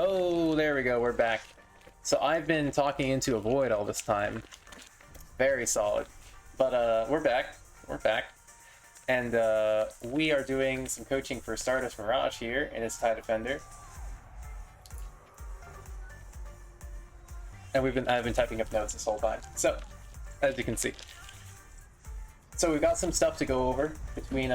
Oh, there we go. We're back. So I've been talking into a void all this time. Very solid. But we're back. We're back. And we are doing some coaching for StardustMirage here in his TIE Defender. And I've been typing up notes this whole time. So, as you can see. So we've got some stuff to go over between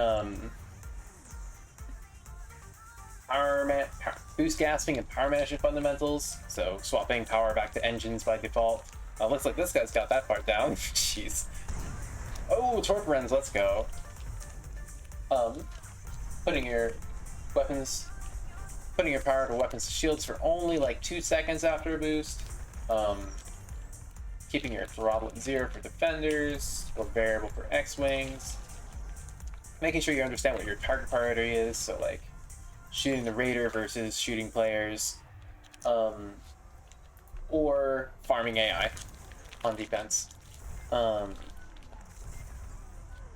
boost gasping and power management fundamentals. So swapping power back to engines by default. Looks like this guy's got that part down. Jeez. Oh, torque rends, let's go. Putting your power to weapons to shields for only like 2 seconds after a boost. Keeping your throttle at 0 for defenders, or variable for X-Wings. Making sure you understand what your target priority is, so like shooting the raider versus shooting players, or farming AI on defense. Or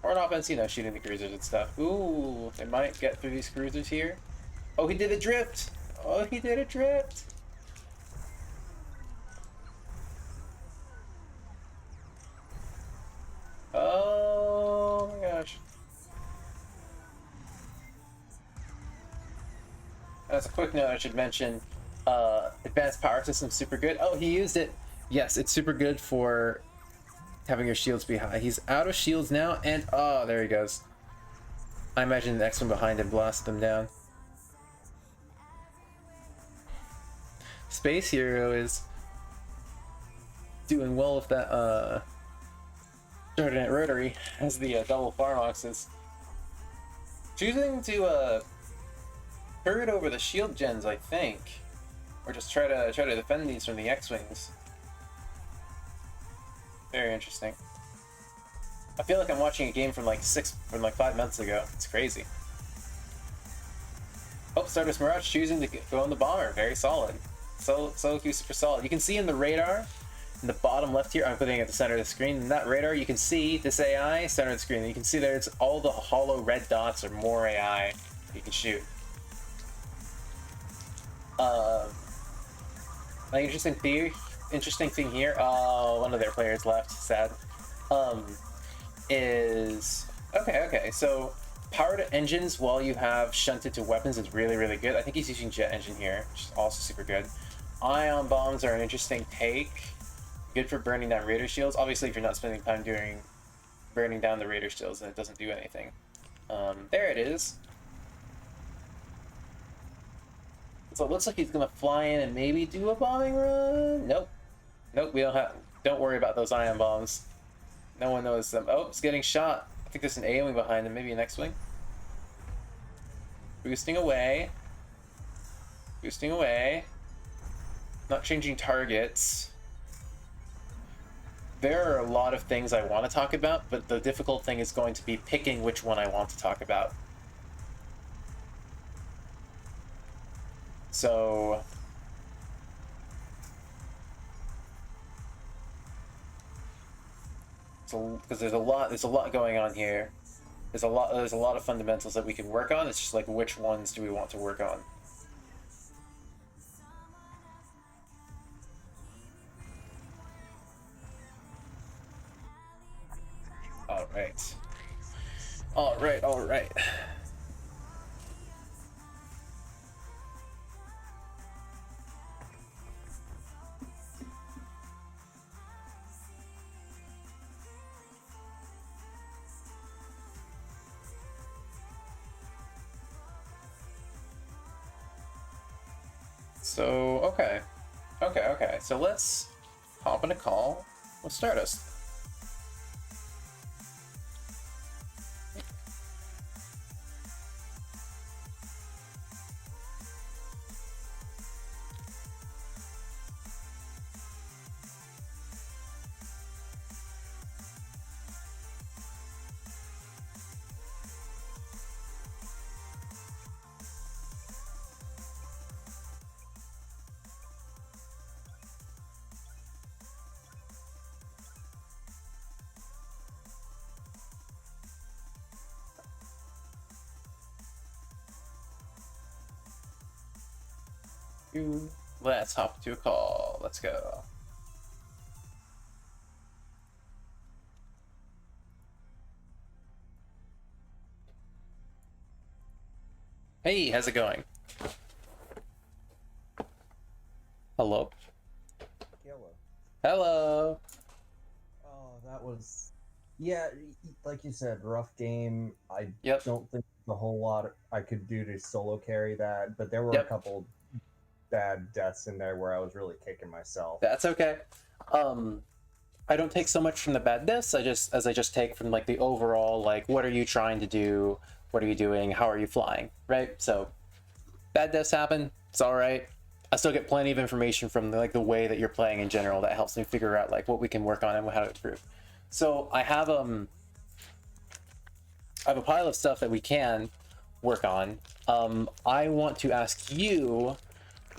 on offense, you know, shooting the cruisers and stuff. Ooh, they might get through these cruisers here. Oh, he did a drift! Oh, he did a drift! Oh my gosh. As a quick note, I should mention, advanced power system super good. Oh, he used it. Yes, it's super good for having your shields be high. He's out of shields now, and oh, there he goes. I imagine the next one behind him blasted them down. Space Hero is doing well with that Jordanet Rotary as the double farm oxes. Choosing to turret over the shield gens, I think, or just try to defend these from the X-Wings. Very interesting. I feel like I'm watching a game from like 5 months ago. It's crazy. Oh, StardustMirage choosing to go on the bomber. Very solid. So super solid. You can see in the radar, in the bottom left here, I'm putting it at the center of the screen. In that radar, you can see this AI center of the screen. And you can see there's all the hollow red dots or more AI you can shoot. An interesting thing here. Oh, one of their players left. Sad. Is okay. So power to engines while you have shunted to weapons is really good. I think he's using jet engine here, which is also super good. Ion bombs are an interesting take. Good for burning down raider shields. Obviously, if you're not spending time burning down the raider shields, then it doesn't do anything. There it is. So it looks like he's gonna fly in and maybe do a bombing run. Nope. We don't worry about those ion bombs. No one knows them. Oh, it's getting shot. I think there's an A-wing behind him, maybe an X-wing. Boosting away. Not changing targets. There are a lot of things I want to talk about, but the difficult thing is going to be picking which one I want to talk about. So because there's a lot going on here. There's a lot of fundamentals that we can work on. It's just like, which ones do we want to work on? All right. So, okay. So let's hop in a call with Stardust. Let's hop to a call. Let's go. Hey, how's it going? Hello? Hello. Hello! Oh, that was, yeah, like you said, rough game. I Yep, don't think there's a whole lot I could do to solo carry that, but there were a yep, couple bad deaths in there where I was really kicking myself. that's okay. Um, I don't take so much from the bad deaths, I just take from like the overall, like, what are you trying to do? What are you doing? How are you flying? Right? So, bad deaths happen, it's alright. I still get plenty of information from the way that you're playing in general that helps me figure out like what we can work on and how to improve. So I have a pile of stuff that we can work on. I want to ask you,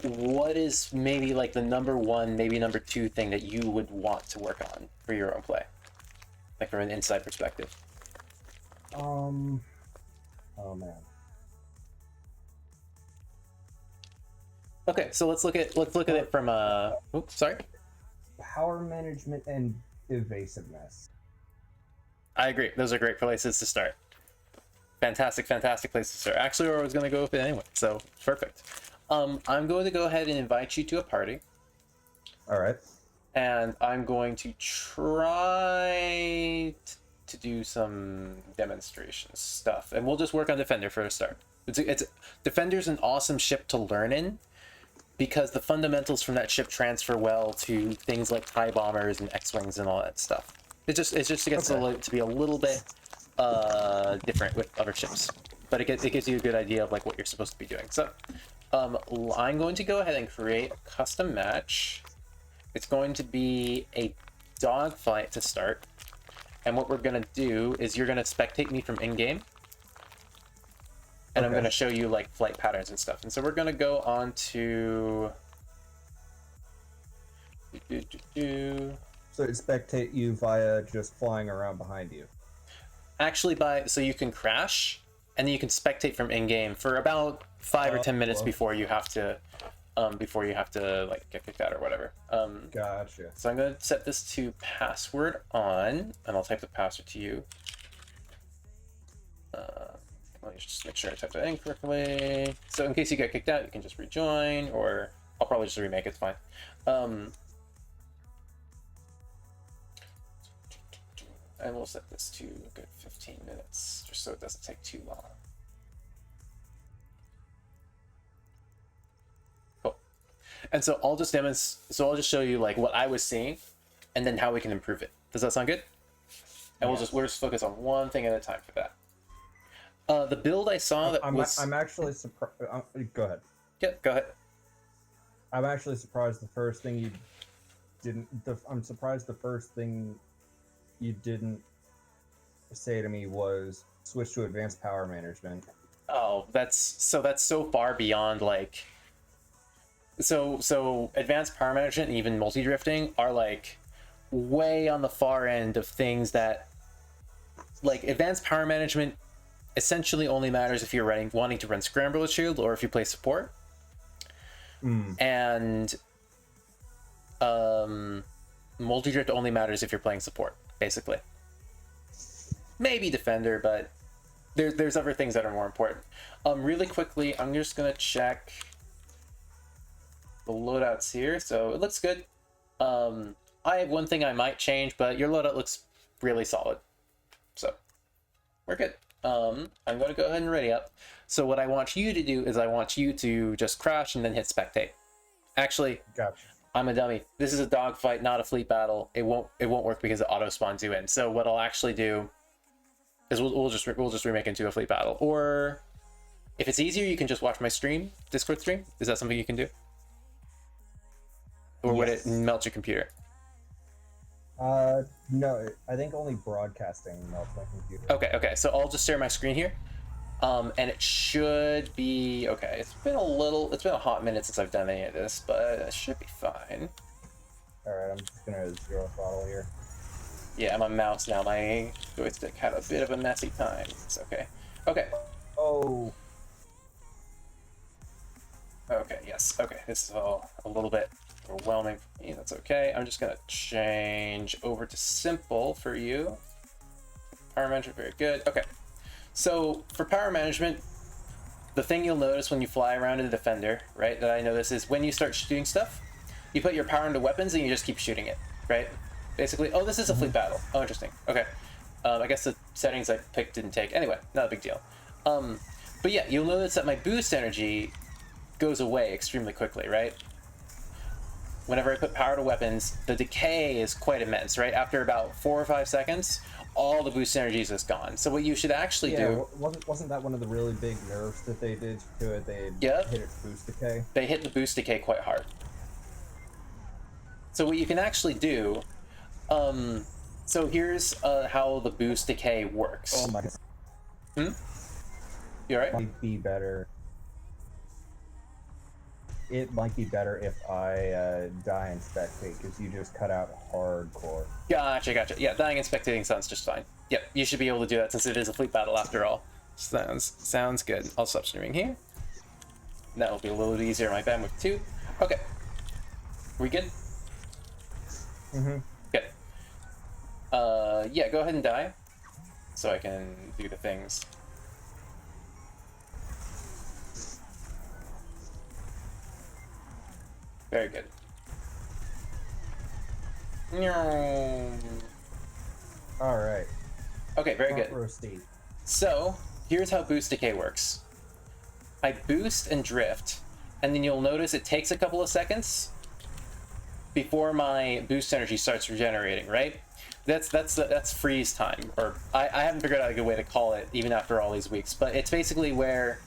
what is maybe like the number one, maybe number two thing that you would want to work on for your own play, like from an inside perspective? Um, oh man. Okay, so let's look at it from oops, sorry. Power management and evasiveness. I agree. Those are great places to start. Fantastic, fantastic place to start. Actually, I was going to go with it anyway, so perfect. I'm going to go ahead and invite you to a party, All right. and I'm going to try to do some demonstration stuff, and we'll just work on Defender for a start. It's Defender's an awesome ship to learn in because the fundamentals from that ship transfer well to things like TIE bombers and X-wings and all that stuff. It just gets to be a little bit different with other ships, but it gives you a good idea of like what you're supposed to be doing. So I'm going to go ahead and create a custom match. It's going to be a dogfight to start, and what we're going to do is you're going to spectate me from in-game, and I'm going to show you like flight patterns and stuff. And so we're going to go on to So it spectate you via just flying around behind you. actually so you can crash, and then you can spectate from in-game for about 5 or 10 minutes before you have to like get kicked out or whatever. Gotcha. So I'm going to set this to password on, and I'll type the password to you. Let me just make sure I type that in correctly. So in case you get kicked out, you can just rejoin, or I'll probably just remake it, it's fine. And we'll set this to a good 15 minutes, just so it doesn't take too long. Cool. And so I'll just show you like what I was seeing, and then how we can improve it. Does that sound good? And we'll just focus on one thing at a time for that. The build I saw that I'm actually surprised. Go ahead. Yeah, go ahead. I'm actually surprised the first thing you didn't. I'm surprised the first thing you didn't say to me was switch to advanced power management. Oh, that's so far beyond like. So advanced power management and even multi-drifting are like way on the far end of things that, like, advanced power management essentially only matters if you're wanting to run Scrambler Shield or if you play support. And multi-drift only matters if you're playing support, basically. Maybe Defender, but there's other things that are more important. Really quickly, I'm just gonna check the loadouts here. So it looks good. I have one thing I might change, but your loadout looks really solid. So we're good. I'm going to go ahead and ready up. So what I want you to do is I want you to just crash and then hit spectate. Actually, Gotcha. I'm a dummy. This is a dogfight, not a fleet battle. It won't work because it auto spawns you in. So what I'll actually do is we'll just remake it into a fleet battle. Or if it's easier, you can just watch my stream, Discord stream. Is that something you can do? Or would it melt your computer? No, I think only broadcasting melts my computer. Okay, so I'll just share my screen here. And it should be okay. It's been a hot minute since I've done any of this, but it should be fine. Alright, I'm just gonna zero throttle here. Yeah, my mouse now, my joystick had a bit of a messy time. It's okay. Okay. Oh. Okay, yes. Yes, okay, this is all a little bit overwhelming for me. That's okay. I'm just gonna change over to simple for you. Power management, very good. Okay, so for power management, the thing you'll notice when you fly around in the Defender, right, that I notice is when you start shooting stuff, you put your power into weapons and you just keep shooting it, right? Basically, oh, this is a fleet battle. Oh, interesting. Okay. I guess the settings I picked didn't take. Anyway, not a big deal. But yeah, you'll notice that my boost energy goes away extremely quickly, right? Whenever I put power to weapons, the decay is quite immense, right? After about 4 or 5 seconds, all the boost energy is just gone. So what you should actually do... Wasn't that one of the really big nerfs that they did to it? They hit its boost decay? They hit the boost decay quite hard. So what you can actually do... so here's how the boost decay works. Oh my god. You alright? Might be better. It might be better if I die and spectate, because you just cut out hardcore. Gotcha. Yeah, dying and spectating sounds just fine. Yep, you should be able to do that since it is a fleet battle after all. Sounds good. I'll stop streaming here. That'll be a little bit easier on my bandwidth too. Okay. We good? Mm-hmm. Good. Yeah, go ahead and die, so I can do the things. Very good. Alright. Okay, very good. So, here's how boost decay works. I boost and drift, and then you'll notice it takes a couple of seconds before my boost energy starts regenerating, right? That's freeze time, or I haven't figured out a good way to call it even after all these weeks, but it's basically where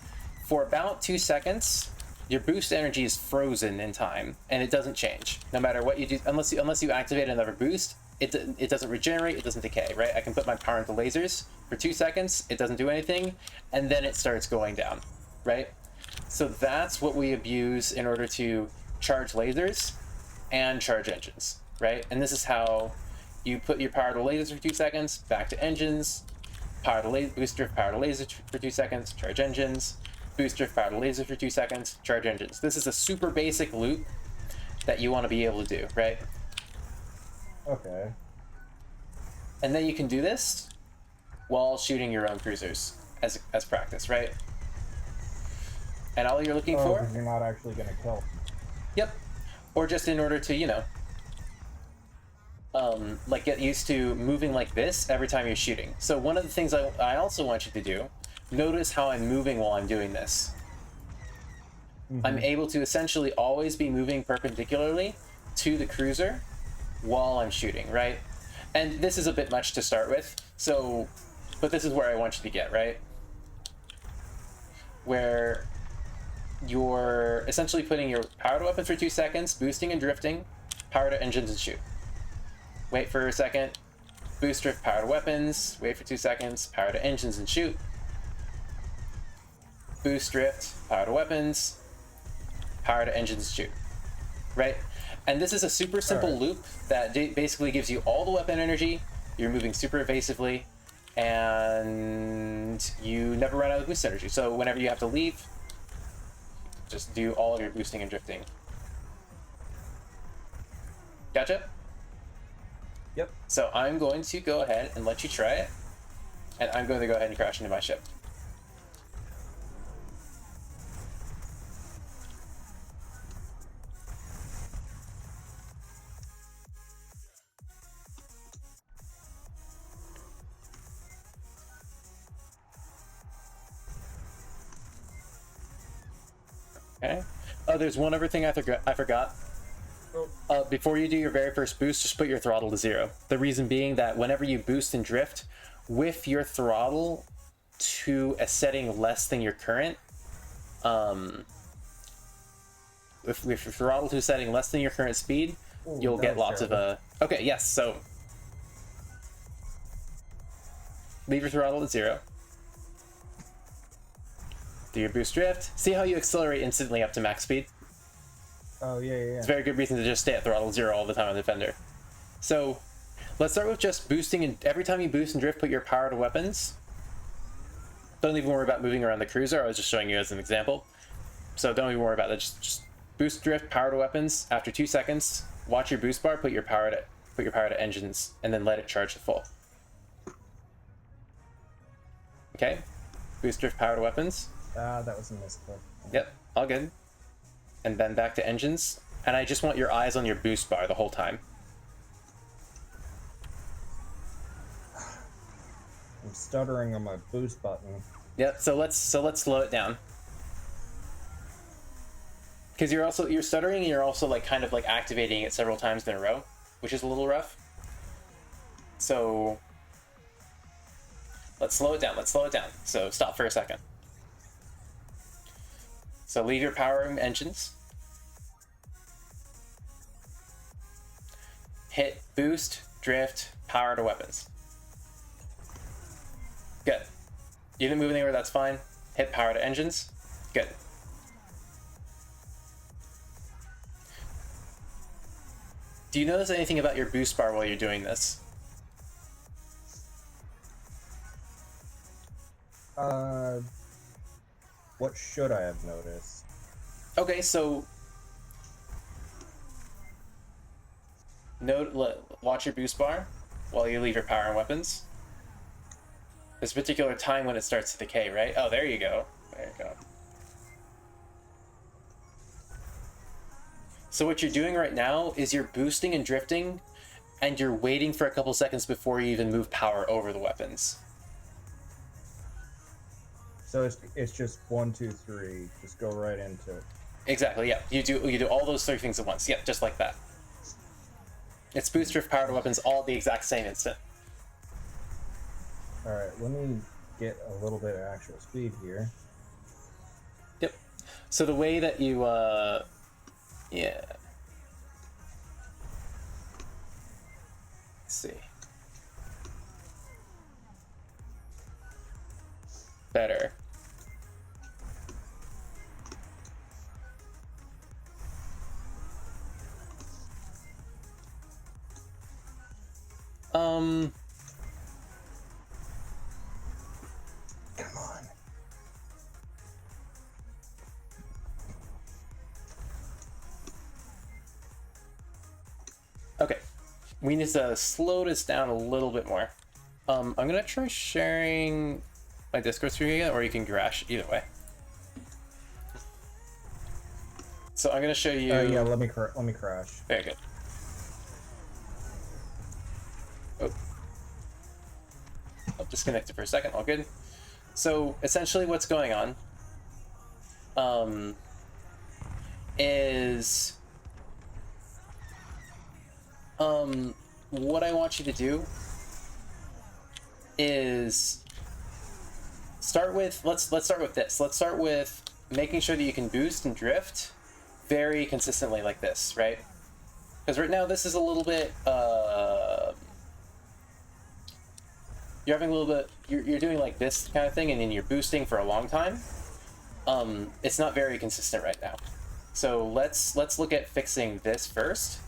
for about 2 seconds your boost energy is frozen in time and it doesn't change no matter what you do, unless you activate another boost. It doesn't regenerate, it doesn't decay, right? I can put my power into lasers for 2 seconds, it doesn't do anything, and then it starts going down, right? So that's what we abuse in order to charge lasers and charge engines, right? And this is how you put your power to lasers for 2 seconds, back to engines, power to boost drift, power to lasers for 2 seconds, charge engines, boost drift, power to lasers for 2 seconds, charge engines. This is a super basic loop that you want to be able to do, right? Okay. And then you can do this while shooting your own cruisers as practice, right? And all you're looking for... because you're not actually going to kill. Yep. Or just in order to, you know, like get used to moving like this every time you're shooting. So one of the things I also want you to do, notice how I'm moving while I'm doing this. Mm-hmm. I'm able to essentially always be moving perpendicularly to the cruiser while I'm shooting, right? And this is a bit much to start with, so, but this is where I want you to get, right? Where you're essentially putting your power to weapons for 2 seconds, boosting and drifting, power to engines and shoot. Wait for a second, boost drift, power to weapons, wait for 2 seconds, power to engines and shoot. Boost drift, power to weapons, power to engines and shoot. Right? And this is a super simple loop that basically gives you all the weapon energy, you're moving super evasively, and you never run out of boost energy. So whenever you have to leave, just do all of your boosting and drifting. Gotcha? Yep. So I'm going to go ahead and let you try it, and I'm going to go ahead and crash into my ship. Okay. Oh, there's one other thing I forgot. Before you do your very first boost, just put your throttle to 0. The reason being that whenever you boost and drift, with your throttle to a setting less than your current, with your throttle to a setting less than your current speed, you'll get lots of okay, yes, so leave your throttle to 0. Do your boost drift. See how you accelerate instantly up to max speed? Oh, yeah. It's a very good reason to just stay at throttle 0 all the time on the Defender. So, let's start with just boosting, and every time you boost and drift, put your power to weapons. Don't even worry about moving around the cruiser, I was just showing you as an example. So don't even worry about that, just boost drift, power to weapons. After 2 seconds, watch your boost bar, put your power to engines, and then let it charge to full. Okay, boost drift, power to weapons. That was a misclick. Yep, all good. And then back to engines. And I just want your eyes on your boost bar the whole time. I'm stuttering on my boost button. Yep, so let's slow it down. Because you're stuttering and you're also like kind of like activating it several times in a row, which is a little rough. So let's slow it down. So stop for a second. So leave your power engines. Hit boost, drift, power to weapons. Good. You didn't move anywhere, that's fine. Hit power to engines. Good. Do you notice anything about your boost bar while you're doing this? What should I have noticed? Okay, so watch your boost bar while you leave your power and weapons. There's a particular time when it starts to decay, right? Oh, there you go. There you go. So what you're doing right now is you're boosting and drifting, and you're waiting for a couple seconds before you even move power over the weapons. So it's just 1, 2, 3. Just go right into it. Exactly. Yeah. You do all those 3 things at once. Yep, just like that. It's boost, drift, power to weapons, all at the exact same instant. All right. Let me get a little bit of actual speed here. Yep. So the way that you yeah. Let's see. Better. Come on. Okay. We need to slow this down a little bit more. I'm gonna try sharing my Discord screen again, or you can crash, either way. So I'm gonna show you. Yeah, let me crash. Very good. Oh. I'll disconnect it for a second. All good. So essentially, what's going on is what I want you to do is start with let's start with this. Let's start with making sure that you can boost and drift very consistently like this, right? Because right now this is a little bit you're having a little bit you're doing like this kind of thing, and then you're boosting for a long time. It's not very consistent right now. So let's look at fixing this first,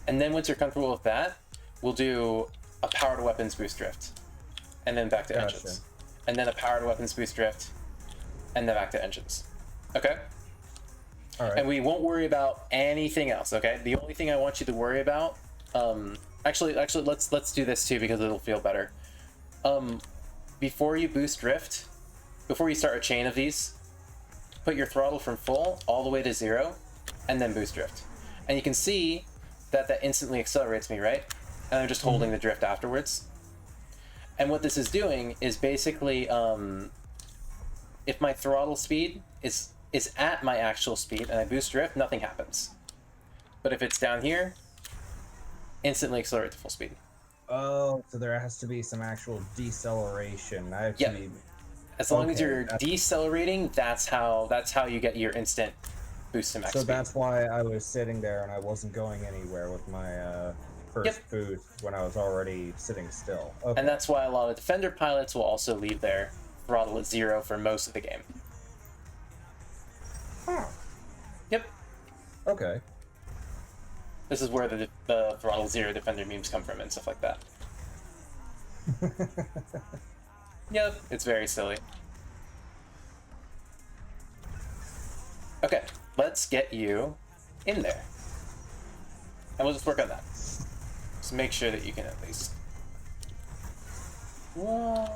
and then once you're comfortable with that, we'll do a power to weapons boost drift, and then back to engines, and then a power to weapons boost drift, and then back to engines. Okay. All right. And we won't worry about anything else. Okay. The only thing I want you to worry about, actually, let's do this too, because it'll feel better. Before you boost drift, before you start a chain of these, put your throttle from full all the way to 0, and then boost drift. And you can see that instantly accelerates me, right? And I'm just holding the drift afterwards. And what this is doing is basically, if my throttle speed is at my actual speed and I boost drift, nothing happens. But if it's down here, instantly accelerate to full speed. Oh, so there has to be some actual deceleration. I have to be... As long as you're decelerating, that's how you get your instant boost to max speed. So that's why I was sitting there and I wasn't going anywhere with my first boost when I was already sitting still. Okay. And that's why a lot of Defender pilots will also leave their throttle at 0 for most of the game. Huh. Yep. Okay. This is where the throttle 0 Defender memes come from and stuff like that. Yep, it's very silly. Okay, let's get you in there. And we'll just work on that. Just make sure that you can at least... Whoa.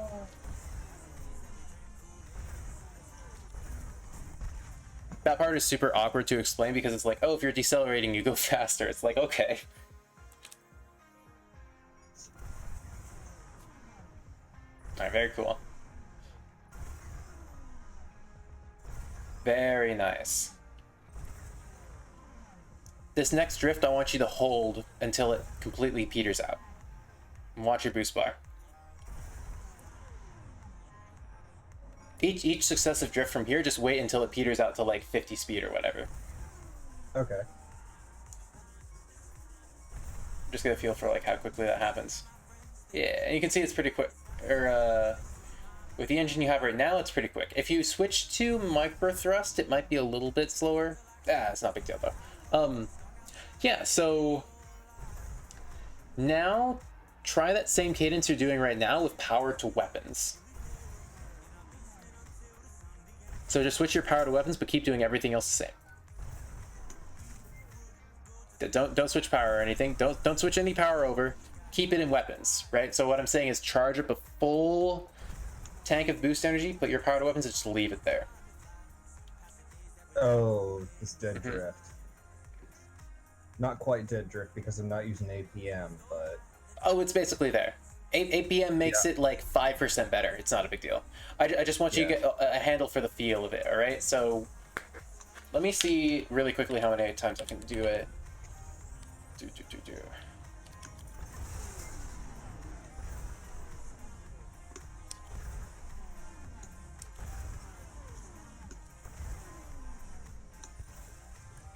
That part is super awkward to explain because it's like, oh, if you're decelerating, you go faster. It's like, okay. Alright, very cool. Very nice. This next drift, I want you to hold until it completely peters out. And watch your boost bar. Each successive drift from here, just wait until it peters out to like 50 speed or whatever. Okay. Just get a feel for like how quickly that happens. Yeah, and you can see it's pretty quick. Or with the engine you have right now, it's pretty quick. If you switch to micro thrust, it might be a little bit slower. It's not a big deal though. Yeah, so now try that same cadence you're doing right now with power to weapons. So just switch your power to weapons, but keep doing everything else the same. Don't switch power or anything. Don't switch any power over. Keep it in weapons, right? So what I'm saying is charge up a full tank of boost energy, put your power to weapons, and just leave it there. Oh, it's dead drift. Not quite dead drift because I'm not using APM, but... Oh, it's basically there. APM makes it like 5% better. It's not a big deal. I just want you to get a handle for the feel of it, all right? So let me see really quickly how many times I can do it.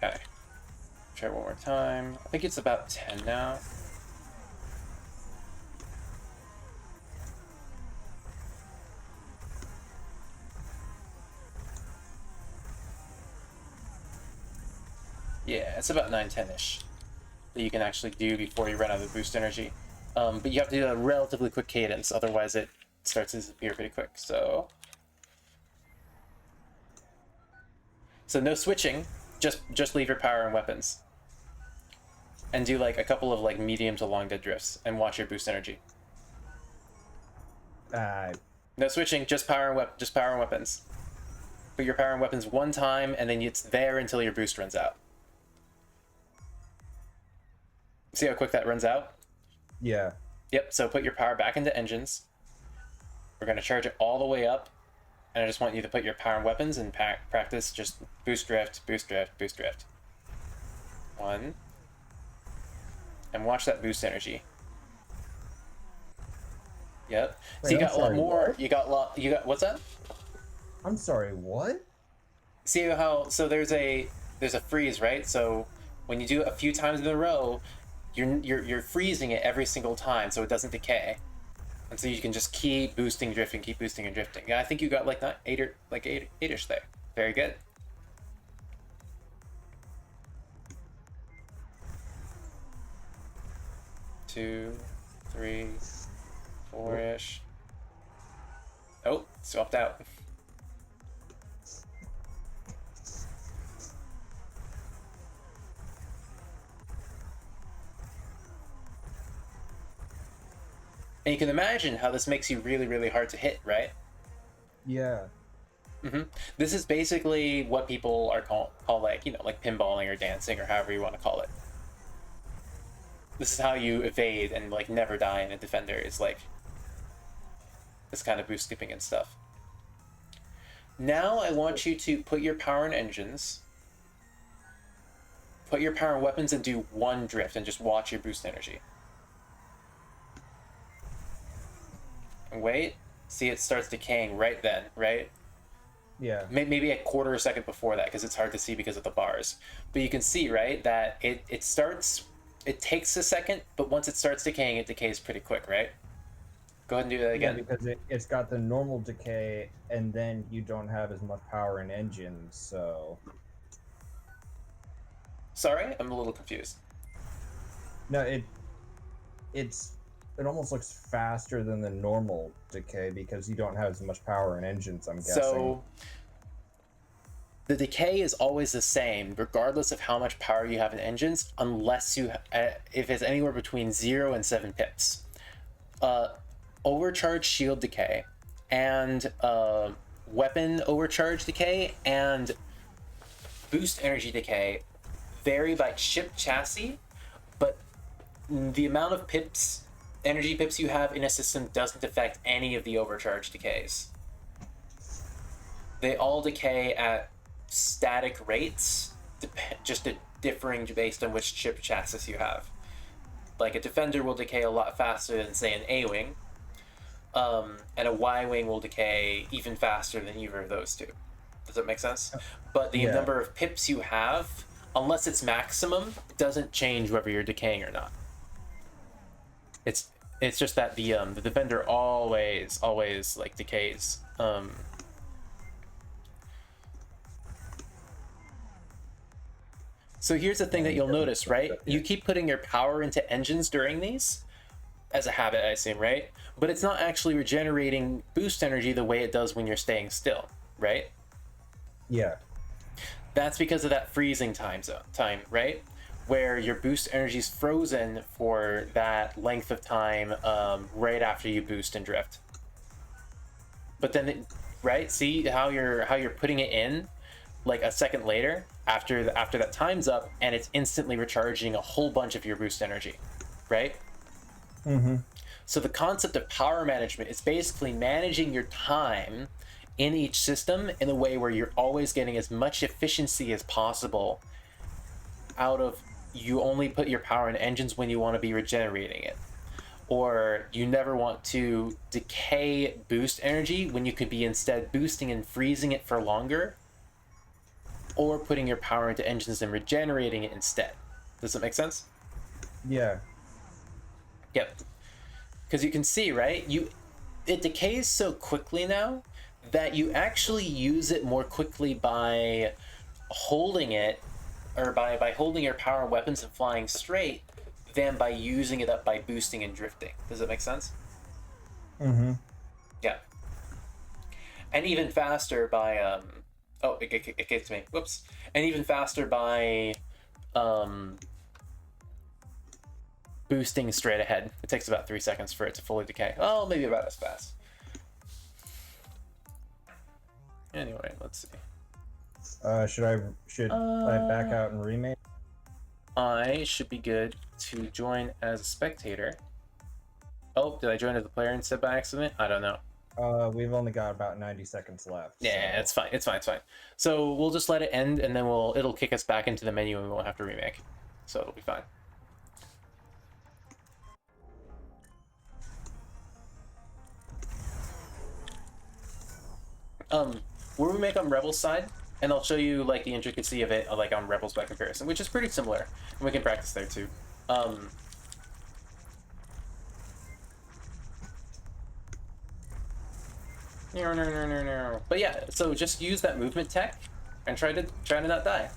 Okay. Try one more time. I think it's about 10 now. Yeah, it's about 9-10-ish that you can actually do before you run out of boost energy. But you have to do a relatively quick cadence, otherwise it starts to disappear pretty quick. So no switching, just leave your power and weapons. And do like a couple of like medium to long dead drifts and watch your boost energy. No switching, just power and weapons. Put your power and weapons one time, and then it's there until your boost runs out. See how quick that runs out? Yeah. Yep, so put your power back into engines. We're going to charge it all the way up, and I just want you to put your power and weapons and practice just boost drift, boost drift, boost drift. One. And watch that boost energy. Yep. Wait, so you got I'm a lot sorry, more. what? You got what's that? I'm sorry, what? See how there's a freeze, right? So when you do it a few times in a row, you're freezing it every single time so it doesn't decay. And so you can just keep boosting, drifting, keep boosting and drifting. Yeah, I think you got like eight-ish there. Very good. Two, three, four-ish. Oh, swapped out. And you can imagine how this makes you really, really hard to hit, right? Yeah. This is basically what people are call like pinballing or dancing or however you want to call it. This is how you evade and like never die in a defender, is like this kind of boost skipping and stuff. Now I want you to put your power in engines, put your power in weapons, and do one drift and just watch your boost energy. And wait, see it starts decaying right then, right? Yeah. Maybe a quarter of a second before that because it's hard to see because of the bars. But you can see, right, that it takes a second, but once it starts decaying, it decays pretty quick, right? Go ahead and do that again. Yeah, because it's got the normal decay, and then you don't have as much power in engines, so... Sorry, I'm a little confused. No, it almost looks faster than the normal decay because you don't have as much power in engines, I'm guessing. the decay is always the same, regardless of how much power you have in engines, unless you if it's anywhere between 0 and 7 pips. Overcharge shield decay and weapon overcharge decay and boost energy decay vary by ship chassis, but the amount of pips, energy pips you have in a system doesn't affect any of the overcharge decays. They all decay at static rates, just differing based on which ship chassis you have. Like a Defender will decay a lot faster than, say, an A-Wing, and a Y-Wing will decay even faster than either of those two. Does that make sense? But the number of pips you have, unless it's maximum, doesn't change whether you're decaying or not. It's just that the Defender always like decays. So here's the thing that you'll notice, right? You keep putting your power into engines during these, as a habit, I assume, right? But it's not actually regenerating boost energy the way it does when you're staying still, right? Yeah. That's because of that freezing time, right? Where your boost energy is frozen for that length of time right after you boost and drift. But then, right? See how you're putting it in like a second later after that time's up, and it's instantly recharging a whole bunch of your boost energy, right? Mm-hmm. So the concept of power management is basically managing your time in each system in a way where you're always getting as much efficiency as possible out of, you only put your power in engines when you want to be regenerating it, or you never want to decay boost energy when you could be instead boosting and freezing it for longer, or putting your power into engines and regenerating it instead. Does that make sense? Yeah. Yep. Because you can see, right? It decays so quickly now that you actually use it more quickly by holding it, or by holding your power and weapons and flying straight, than by using it up by boosting and drifting. Does that make sense? Mm-hmm. Yeah. And even faster by oh, it gets me. Whoops. And even faster by boosting straight ahead. It takes about 3 seconds for it to fully decay. Oh, maybe about as fast. Anyway, let's see. Should I back out and remake? I should be good to join as a spectator. Oh, did I join as a player instead by accident? I don't know. We've only got about 90 seconds left. Yeah, so. It's fine. So we'll just let it end, and then it'll kick us back into the menu, and we won't have to remake. So it'll be fine. We'll remake on Rebels side, and I'll show you like the intricacy of it, like on Rebels by comparison, which is pretty similar, and we can practice there too. No. But yeah, so just use that movement tech and try to not die.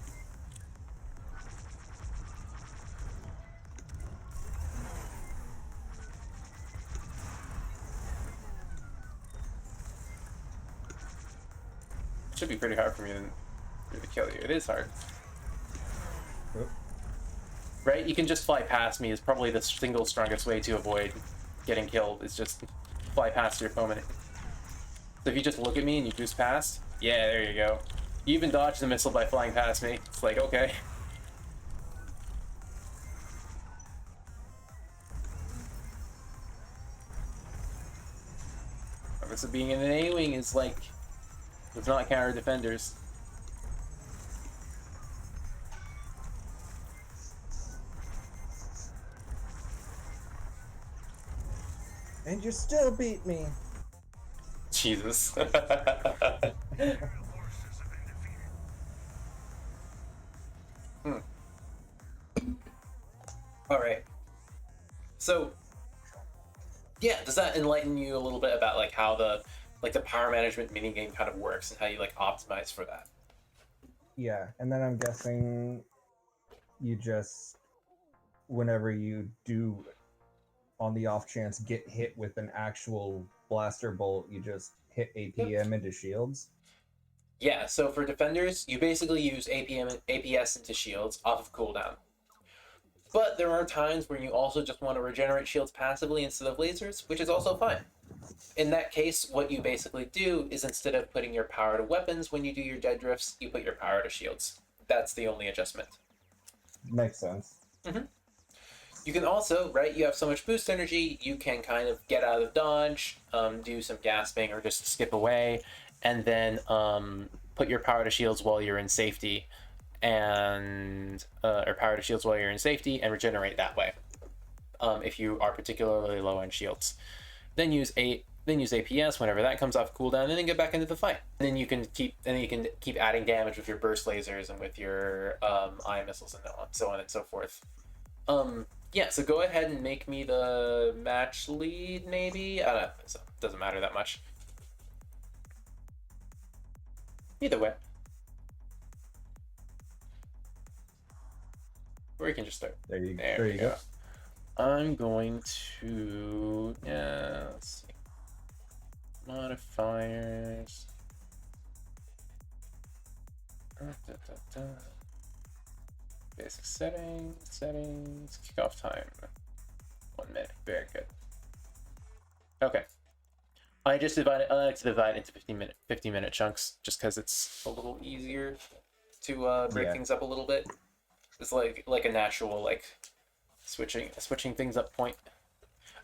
It should be pretty hard for me to kill you. It is hard. Oop. Right? You can just fly past me is probably the single strongest way to avoid getting killed, is just fly past your opponent. So if you just look at me and you boost past, yeah, there you go. You even dodge the missile by flying past me. It's like, okay. So being in an A-Wing is like, does not counter defenders. And you still beat me. Jesus. All right. So, yeah, does that enlighten you a little bit about like how the power management minigame kind of works and how you like optimize for that? Yeah, and then I'm guessing you just, whenever you do, on the off chance, get hit with an actual blaster bolt, you just hit APM into shields. Yeah, so for defenders, you basically use APS into shields off of cooldown. But there are times where you also just want to regenerate shields passively instead of lasers, which is also fine. In that case, what you basically do is instead of putting your power to weapons when you do your dead drifts, you put your power to shields. That's the only adjustment. Makes sense. Mm-hmm. You can also, right, you have so much boost energy, you can kind of get out of dodge, do some gasping or just skip away, and then put your power to shields while you're in safety, and or power to shields while you're in safety and regenerate that way. If you are particularly low on shields, then use APS whenever that comes off cooldown, and then get back into the fight. And then you can keep adding damage with your burst lasers and with your ion missiles and so on and so forth. Yeah, so go ahead and make me the match lead, maybe? I don't know, it doesn't matter that much. Either way. Or you can just start. There you go. I'm going to, let's see. Modifiers. Basic settings, kickoff time, 1 minute, very good. Okay, I like to divide into 15-minute chunks just because it's a little easier to break things up a little bit. It's like a natural like switching things up point.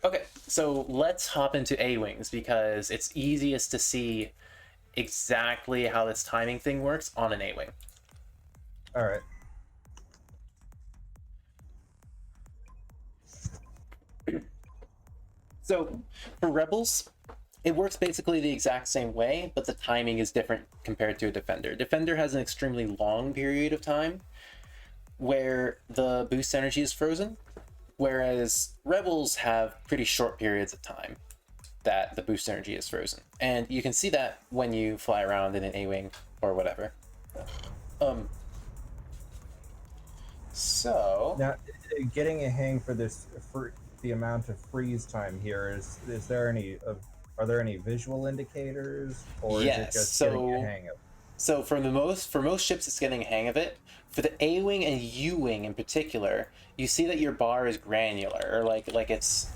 Okay, so let's hop into A-Wings because it's easiest to see exactly how this timing thing works on an A-Wing. All right. So for Rebels, it works basically the exact same way, but the timing is different compared to a Defender. Defender has an extremely long period of time where the boost energy is frozen, whereas Rebels have pretty short periods of time that the boost energy is frozen. And you can see that when you fly around in an A-Wing or whatever. So now, getting a hang for this for the amount of freeze time here is there any are there any visual indicators, or is it just getting a hang of it? So for most ships, it's getting a hang of it. For the A-Wing and U-Wing in particular, you see that your bar is granular, or like it's,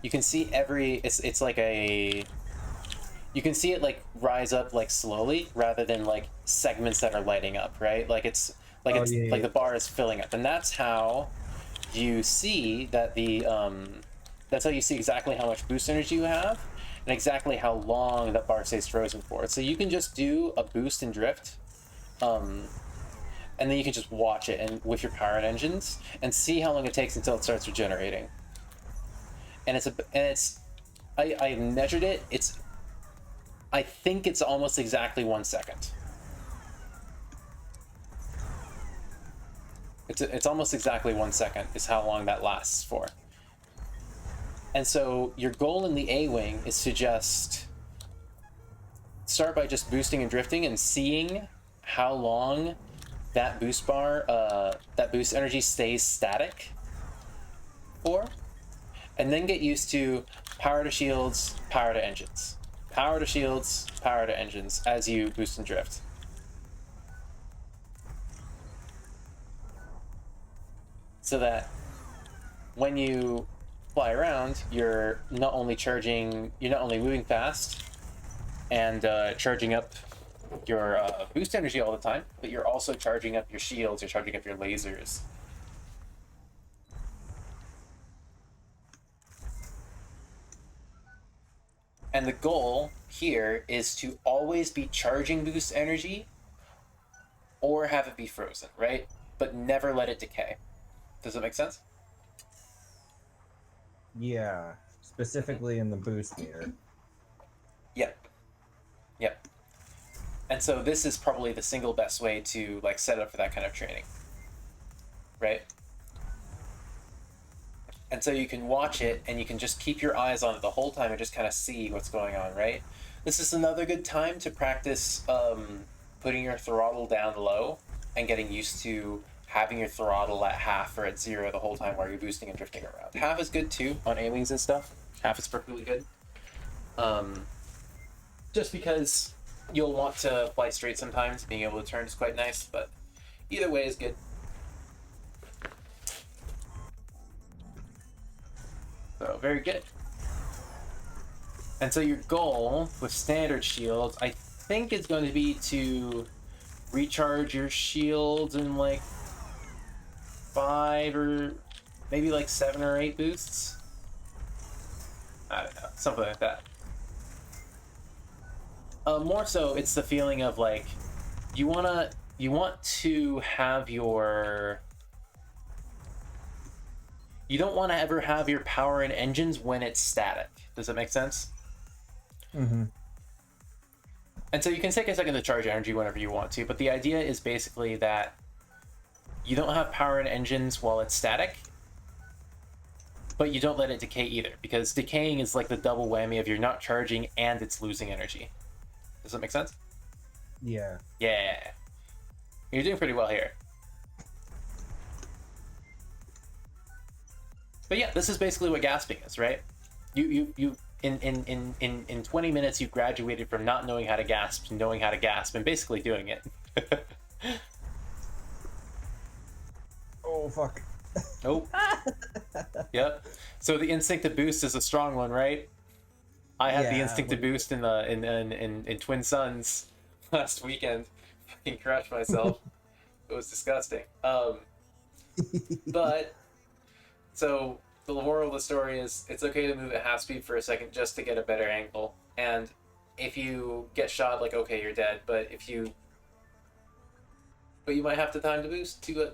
you can see it's like a, you can see it like rise up like slowly rather than like segments that are lighting up, right? Like it's like the bar is filling up, and that's how you see that that's how you see exactly how much boost energy you have and exactly how long that bar stays frozen for. So you can just do a boost and drift, and then you can just watch it and with your powered engines and see how long it takes until it starts regenerating. And I measured it. I think it's almost exactly 1 second. It's almost exactly 1 second is how long that lasts for. And so your goal in the A-Wing is to just start by just boosting and drifting and seeing how long that boost bar, that boost energy stays static for, and then get used to power to shields, power to engines, power to shields, power to engines as you boost and drift. So that when you fly around, you're not only moving fast and charging up your boost energy all the time, but you're also charging up your shields, you're charging up your lasers. And the goal here is to always be charging boost energy or have it be frozen, right? But never let it decay. Does that make sense? Yeah, specifically in the boost meter. Yep. And so this is probably the single best way to like set up for that kind of training, right? And so you can watch it and you can just keep your eyes on it the whole time and just kind of see what's going on, right? This is another good time to practice putting your throttle down low and getting used to having your throttle at half or at 0 the whole time while you're boosting and drifting around. Half is good too on A-Wings and stuff. Half is perfectly good. Just because You'll want to fly straight sometimes. Being able to turn is quite nice, but either way is good. So, very good. And so your goal with standard shields, I think, is going to be to recharge your shields in like 5 or maybe like 7 or 8 boosts. I don't know, something like that. More so, it's the feeling of like you want to have your. You don't want to ever have your power in engines when it's static. Does that make sense? Mm-hmm. And so you can take a second to charge energy whenever you want to, but the idea is basically that you don't have power in engines while it's static, but you don't let it decay either, because decaying is like the double whammy of you're not charging and it's losing energy. Does that make sense? Yeah. Yeah. You're doing pretty well here. But yeah, this is basically what gasping is, right? You in 20 minutes you graduated from not knowing how to gasp to knowing how to gasp and basically doing it. Oh fuck. Nope. Yep. So the instinct to boost is a strong one, right? I had the instinct to boost in Twin Suns last weekend. Fucking crushed myself. It was disgusting. But so the moral of the story is it's okay to move at half speed for a second just to get a better angle. And if you get shot, like, okay, you're dead. But you might have the time to boost to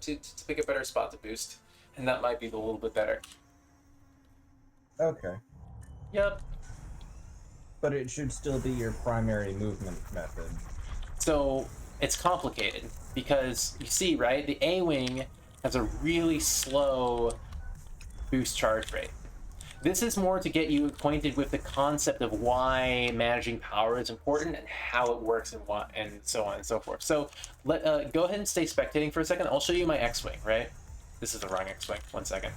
pick a better spot to boost, and that might be a little bit better. Okay. Yep. But it should still be your primary movement method. So it's complicated because you see, right? The A-Wing has a really slow boost charge rate. This is more to get you acquainted with the concept of why managing power is important and how it works and what and so on and so forth. So go ahead and stay spectating for a second. I'll show you my X-Wing, right? This is the wrong X-Wing. 1 second.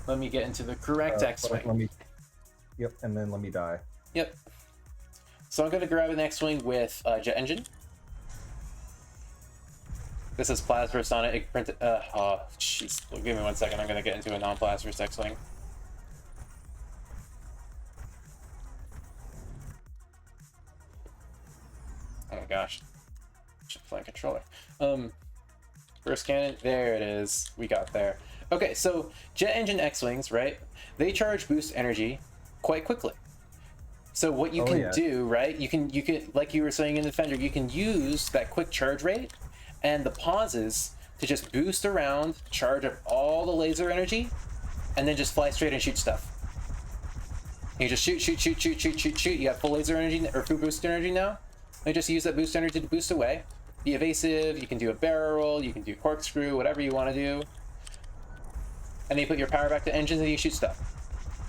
Let me get into the correct X-Wing. Yep, and then let me die. Yep. So I'm going to grab an X-Wing with jet engine. This is Plasverse on it. Printed. Oh, jeez. Give me 1 second. I'm going to get into a non-Plasverse X-Wing. Oh my gosh. Should play controller. First cannon. There it is. We got there. Okay, so jet engine X-Wings, right? They charge boost energy quite quickly. So what you can do, right? You can, like you were saying in Defender, you can use that quick charge rate and the pauses to just boost around, charge up all the laser energy, and then just fly straight and shoot stuff. You just shoot. You have full laser energy or full boost energy now. And just use that boost energy to boost away. Be evasive. You can do a barrel roll. You can do corkscrew. Whatever you want to do. And then you put your power back to engines and you shoot stuff.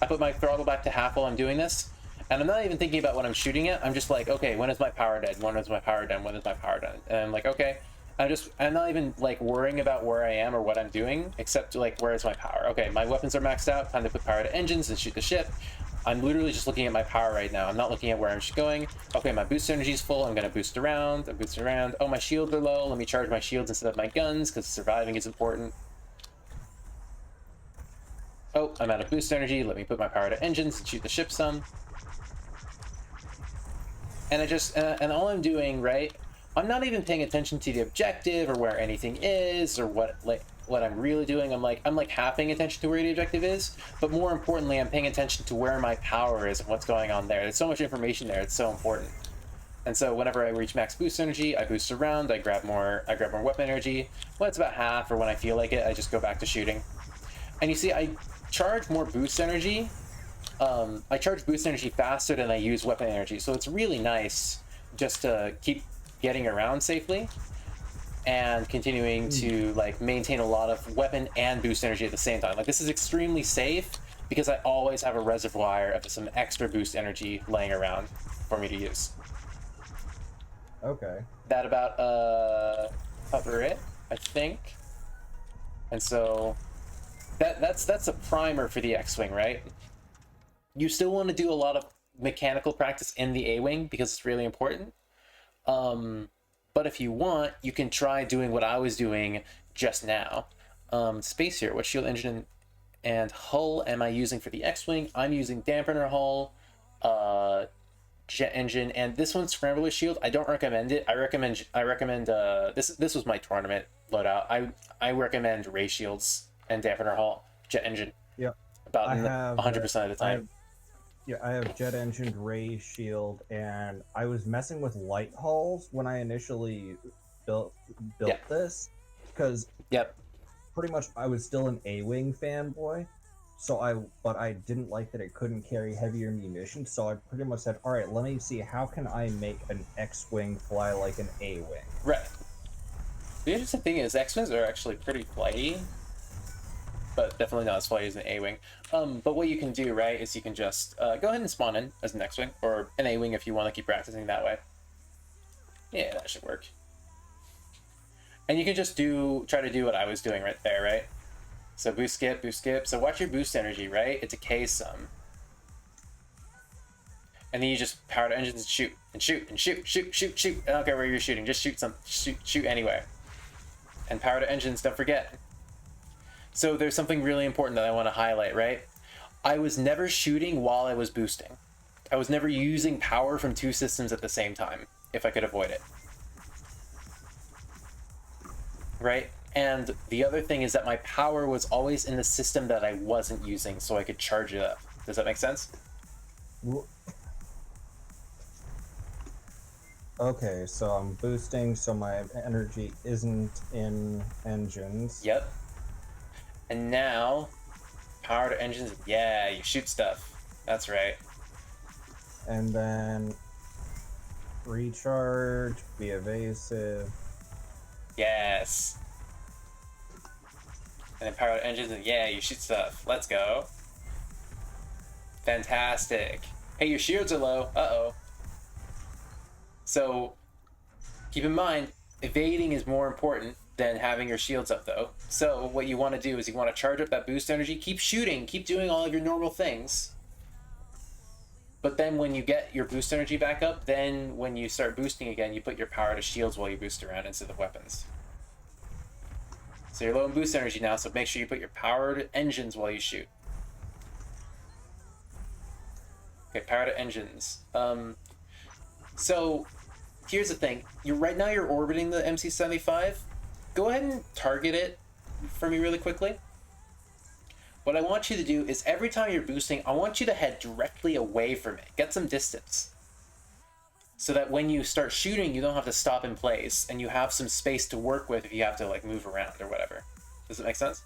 I put my throttle back to half while I'm doing this. And I'm not even thinking about what I'm shooting at. I'm just like, okay, when is my power dead? When is my power done? When is my power done? And I'm like, okay. I'm not even like worrying about where I am or what I'm doing, except like, where is my power? Okay, my weapons are maxed out. Time to put power to engines and shoot the ship. I'm literally just looking at my power right now. I'm not looking at where I'm going. Okay, my boost energy is full. I'm gonna boost around. I'm boosting around. Oh, my shields are low. Let me charge my shields instead of my guns because surviving is important. Oh, I'm out of boost energy. Let me put my power to engines and shoot the ship some. And I just, and all I'm doing, right? I'm not even paying attention to the objective or where anything is or what I'm really doing. I'm like half paying attention to where the objective is, but more importantly, I'm paying attention to where my power is and what's going on there. There's so much information there. It's so important. And so whenever I reach max boost energy, I boost around. I grab more weapon energy. When it's about half or when I feel like it, I just go back to shooting. And you see, I charge more boost energy. I charge boost energy faster than I use weapon energy, so it's really nice just to keep getting around safely and continuing to like maintain a lot of weapon and boost energy at the same time. Like, this is extremely safe because I always have a reservoir of some extra boost energy laying around for me to use. Okay. That about cover it, I think. And so that's a primer for the X-Wing, right? You still want to do a lot of mechanical practice in the A-Wing because it's really important. But if you want, you can try doing what I was doing just now. Space here, what shield engine and hull am I using for the X-Wing? I'm using dampener hull, jet engine, and this one's scrambler shield. I don't recommend it. I recommend this was my tournament loadout. I recommend ray shields and dampener hull, jet engine. Yeah. About 100% of the time. I have jet engine, ray shield, and I was messing with light hulls when I initially built this, because pretty much I was still an A-Wing fanboy, but I didn't like that it couldn't carry heavier munitions, so I pretty much said, all right, let me see, how can I make an X-Wing fly like an A-Wing? Right. The interesting thing is X-Wings are actually pretty flighty, but definitely not as flighty as an A-Wing. But what you can do, right, is you can just go ahead and spawn in as an X-Wing, or an A-Wing if you want to keep practicing that way. Yeah, that should work. And you can just try to do what I was doing right there, right? So boost skip, boost skip. So watch your boost energy, right? It decays some. And then you just power to engines and shoot, and shoot, and shoot, shoot, shoot, shoot. I don't care where you're shooting, just shoot anywhere. And power to engines, don't forget. So there's something really important that I want to highlight, right? I was never shooting while I was boosting. I was never using power from two systems at the same time, if I could avoid it. Right? And the other thing is that my power was always in the system that I wasn't using, so I could charge it up. Does that make sense? Okay, so I'm boosting, so my energy isn't in engines. Yep. And now, power to engines, yeah, you shoot stuff. That's right. And then recharge, be evasive. Yes. And then power to engines, and yeah, you shoot stuff. Let's go. Fantastic. Hey, your shields are low. Uh-oh. So, keep in mind, evading is more important than having your shields up, though. So, what you want to do is you want to charge up that boost energy, keep shooting, keep doing all of your normal things. But then when you get your boost energy back up, then when you start boosting again, you put your power to shields while you boost around instead of weapons. So you're low in boost energy now, so make sure you put your power to engines while you shoot. Okay, power to engines. So here's the thing. Right now you're orbiting the MC-75. Go ahead and target it for me really quickly. What I want you to do is every time you're boosting, I want you to head directly away from it. Get some distance. So that when you start shooting, you don't have to stop in place and you have some space to work with if you have to like move around or whatever. Does it make sense?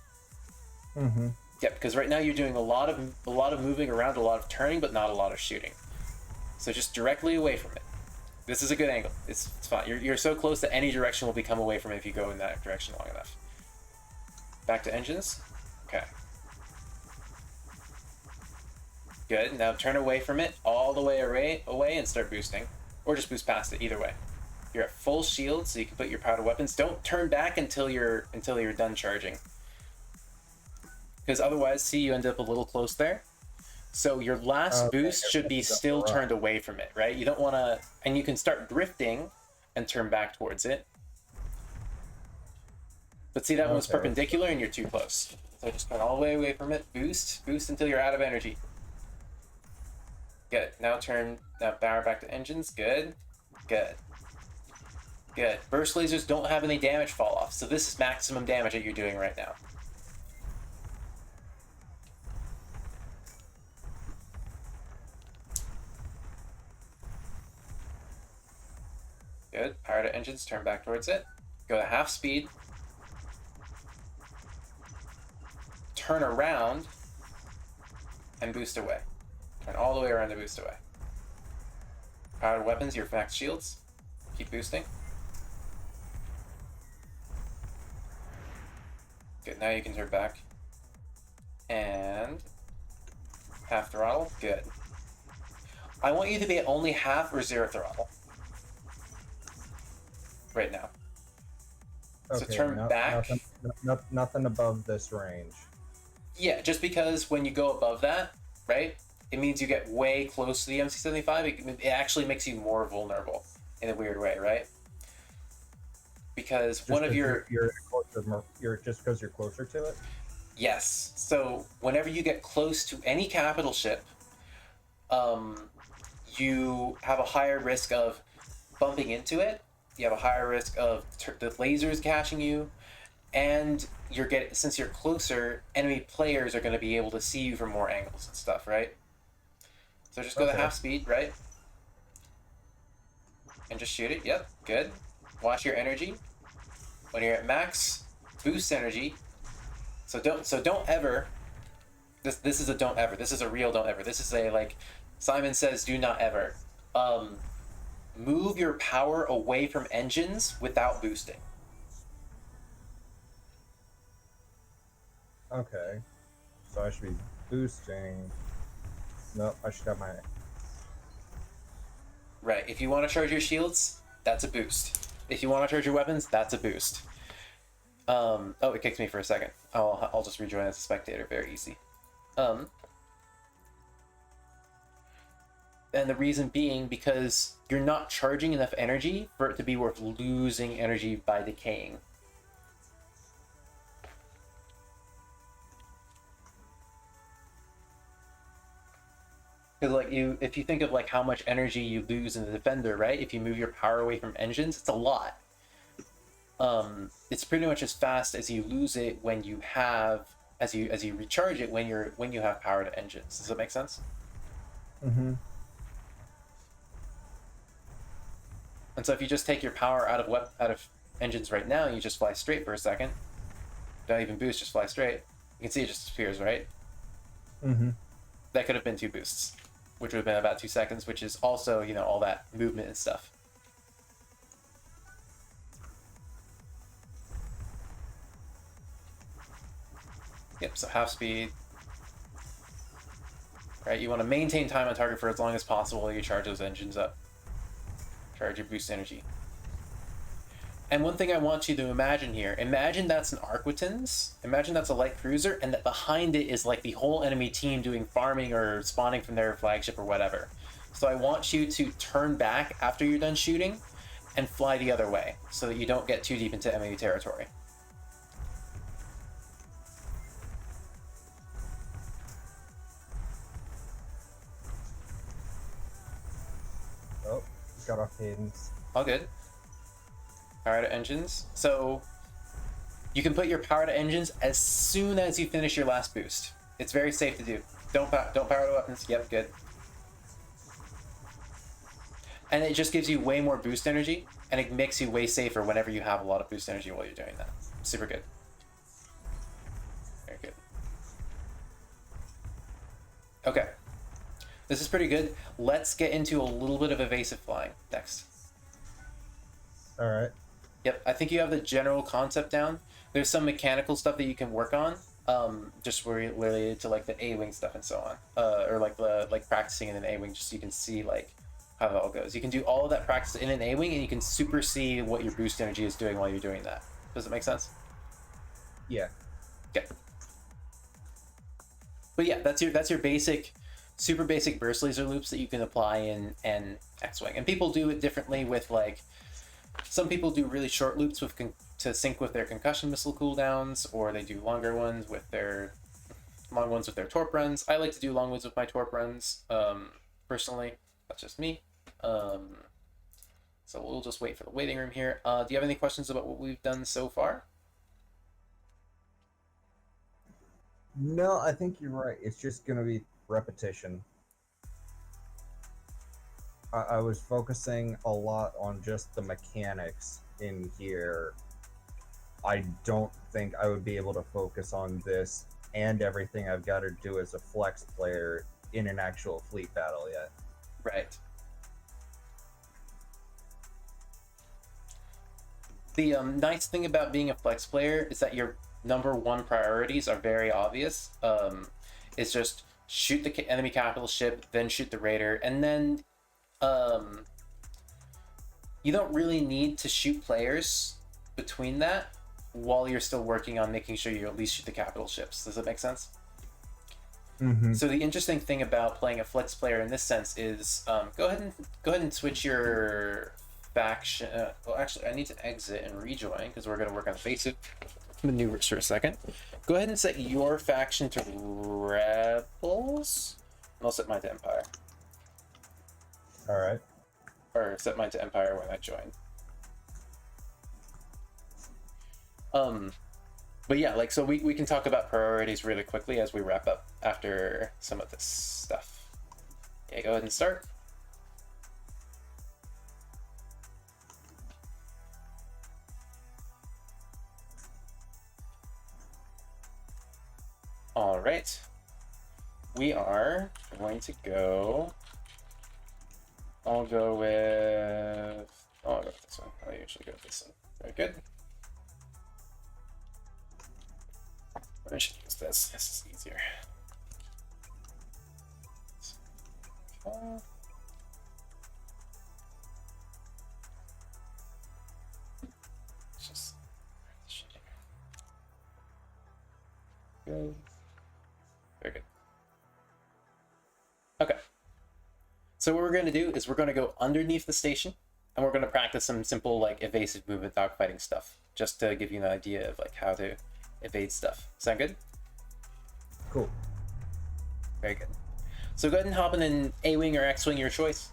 Mm-hmm. Yeah, because right now you're doing a lot of moving around, a lot of turning, but not a lot of shooting. So just directly away from it. This is a good angle. It's fine. You're so close that any direction will become away from it if you go in that direction long enough. Back to engines. Okay. Good. Now turn away from it all the way away and start boosting. Or just boost past it, either way. You're at full shield, so you can put your power to weapons. Don't turn back until you're done charging. Because otherwise, see, you end up a little close there. So your last boost should be still turned away from it, right? You don't want to... And you can start drifting and turn back towards it. But see, that one's perpendicular and you're too close. So just turn all the way away from it. Boost until you're out of energy. Good. Now power back to engines. Good. Good. Good. Burst lasers don't have any damage fall off, so this is maximum damage that you're doing right now. Good. Power to engines, turn back towards it. Go to half speed. Turn around and boost away. Turn all the way around to boost away. Power to weapons, your max shields. Keep boosting. Good, now you can turn back. And half throttle, good. I want you to be at only half or zero throttle. Right now. Okay, so turn back. Nothing above this range. Yeah, just because when you go above that, right? it means you get way close to the MC-75. It actually makes you more vulnerable in a weird way, right? Because Just one of your... you're just because you're closer to it? Yes. So whenever you get close to any capital ship, you have a higher risk of bumping into it. You have a higher risk of the lasers catching you, and since you're closer, enemy players are going to be able to see you from more angles and stuff, right? So just go to half speed, right? And just shoot it. Yep, good. Watch your energy. When you're at max, boost energy. So don't ever. This is a don't ever. This is a real don't ever. This is a, like Simon says, do not ever. Move your power away from engines without boosting. Okay. So I should be boosting. No, I should have my... Right. If you want to charge your shields, that's a boost. If you want to charge your weapons, that's a boost. Oh, it kicked me for a second. I'll just rejoin as a spectator. Very easy. And the reason being because you're not charging enough energy for it to be worth losing energy by decaying. Because like if you think of like how much energy you lose in the defender, right? If you move your power away from engines, it's a lot. It's pretty much as fast as you lose it when you have as you recharge it when you have power to engines. Does that make sense? Mm-hmm. And so if you just take your power out of engines right now, you just fly straight for a second. Don't even boost, just fly straight. You can see it just disappears, right? Mm-hmm. That could have been 2 boosts, which would have been about 2 seconds, which is also, you know, all that movement and stuff. Yep, so half speed. Right, you want to maintain time on target for as long as possible while you charge those engines up. Charge your boost energy. And one thing I want you to imagine here, imagine that's an Arquitens, imagine that's a light cruiser, and that behind it is like the whole enemy team doing farming or spawning from their flagship or whatever. So I want you to turn back after you're done shooting and fly the other way so that you don't get too deep into enemy territory. Oh, got off cadence. All good. Power to engines. So you can put your power to engines as soon as you finish your last boost. It's very safe to do. Don't power to weapons. Yep, good. And it just gives you way more boost energy, and it makes you way safer whenever you have a lot of boost energy while you're doing that. Super good. Very good. Okay. This is pretty good. Let's get into a little bit of evasive flying next. All right. Yep, I think you have the general concept down. There's some mechanical stuff that you can work on, just related to like the A-wing stuff and so on, or like practicing in an A-wing, just so you can see like how it all goes. You can do all of that practice in an A-wing, and you can super see what your boost energy is doing while you're doing that. Does it make sense? Yeah. Okay. But yeah, that's your basic, super basic burst laser loops that you can apply in X-wing, and people do it differently with like. Some people do really short loops to sync with their concussion missile cooldowns, or they do longer ones with their torp runs. I like to do long ones with my torp runs. Personally, that's just me. So we'll just wait for the waiting room here. Do you have any questions about what we've done so far? No, I think you're right. It's just going to be repetition. I was focusing a lot on just the mechanics in here. I don't think I would be able to focus on this and everything I've got to do as a flex player in an actual fleet battle yet. Right. The nice thing about being a flex player is that your number one priorities are very obvious. It's just shoot the enemy capital ship, then shoot the raider, and then you don't really need to shoot players between that while you're still working on making sure you at least shoot the capital ships. Does that make sense? Mm-hmm. So the interesting thing about playing a flex player in this sense is go ahead and switch your faction. Well, actually, I need to exit and rejoin because we're going to work on basic maneuvers for a second. Go ahead and set your faction to rebels. And I'll set mine to empire. All right. Or set mine to empire when I join. But yeah, like, so we can talk about priorities really quickly as we wrap up after some of this stuff. Okay, go ahead and start. All right. We are going to go. I'll go with. Oh, I'll go with this one. I usually go with this one. Very good. I should use this. This is easier. Just good. Very good. Okay. So what we're going to do is we're going to go underneath the station, and we're going to practice some simple like evasive movement dogfighting stuff, just to give you an idea of like how to evade stuff. Sound good? Cool. Very good. So go ahead and hop in an A-wing or X-wing, your choice.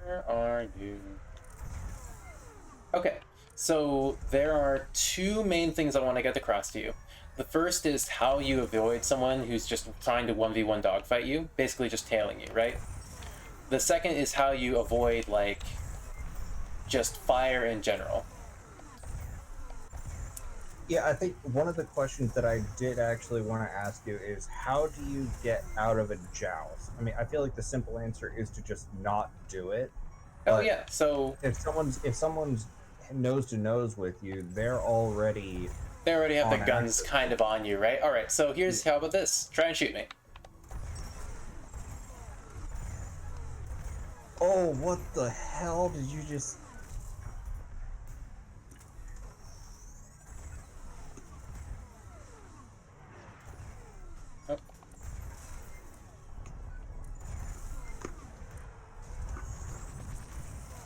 Where are you? Okay, so there are two main things I want to get across to you. The first is how you avoid someone who's just trying to 1v1 dogfight you, basically just tailing you, right? The second is how you avoid, like, just fire in general. Yeah, I think one of the questions that I did actually want to ask you is how do you get out of a joust? I mean, I feel like the simple answer is to just not do it. Oh yeah, so if someone's nose to nose with you, they already have their guns kind of on you, right? All right, so here's how about this? Try and shoot me. Oh, what the hell did you just? Oh.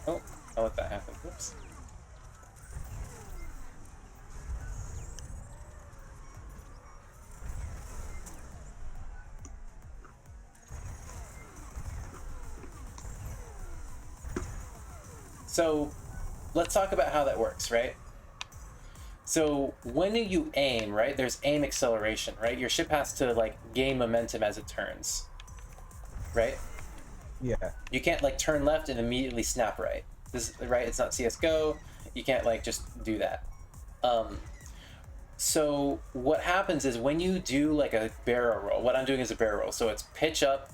Oh, I'll let that happen. Whoops. So let's talk about how that works, right? So when you aim, right, there's aim acceleration, right? Your ship has to like gain momentum as it turns, right? Yeah. You can't like turn left and immediately snap right. This right? It's not CS:GO. You can't like just do that. So what happens is when you do like a barrel roll, what I'm doing is a barrel roll. So it's pitch up,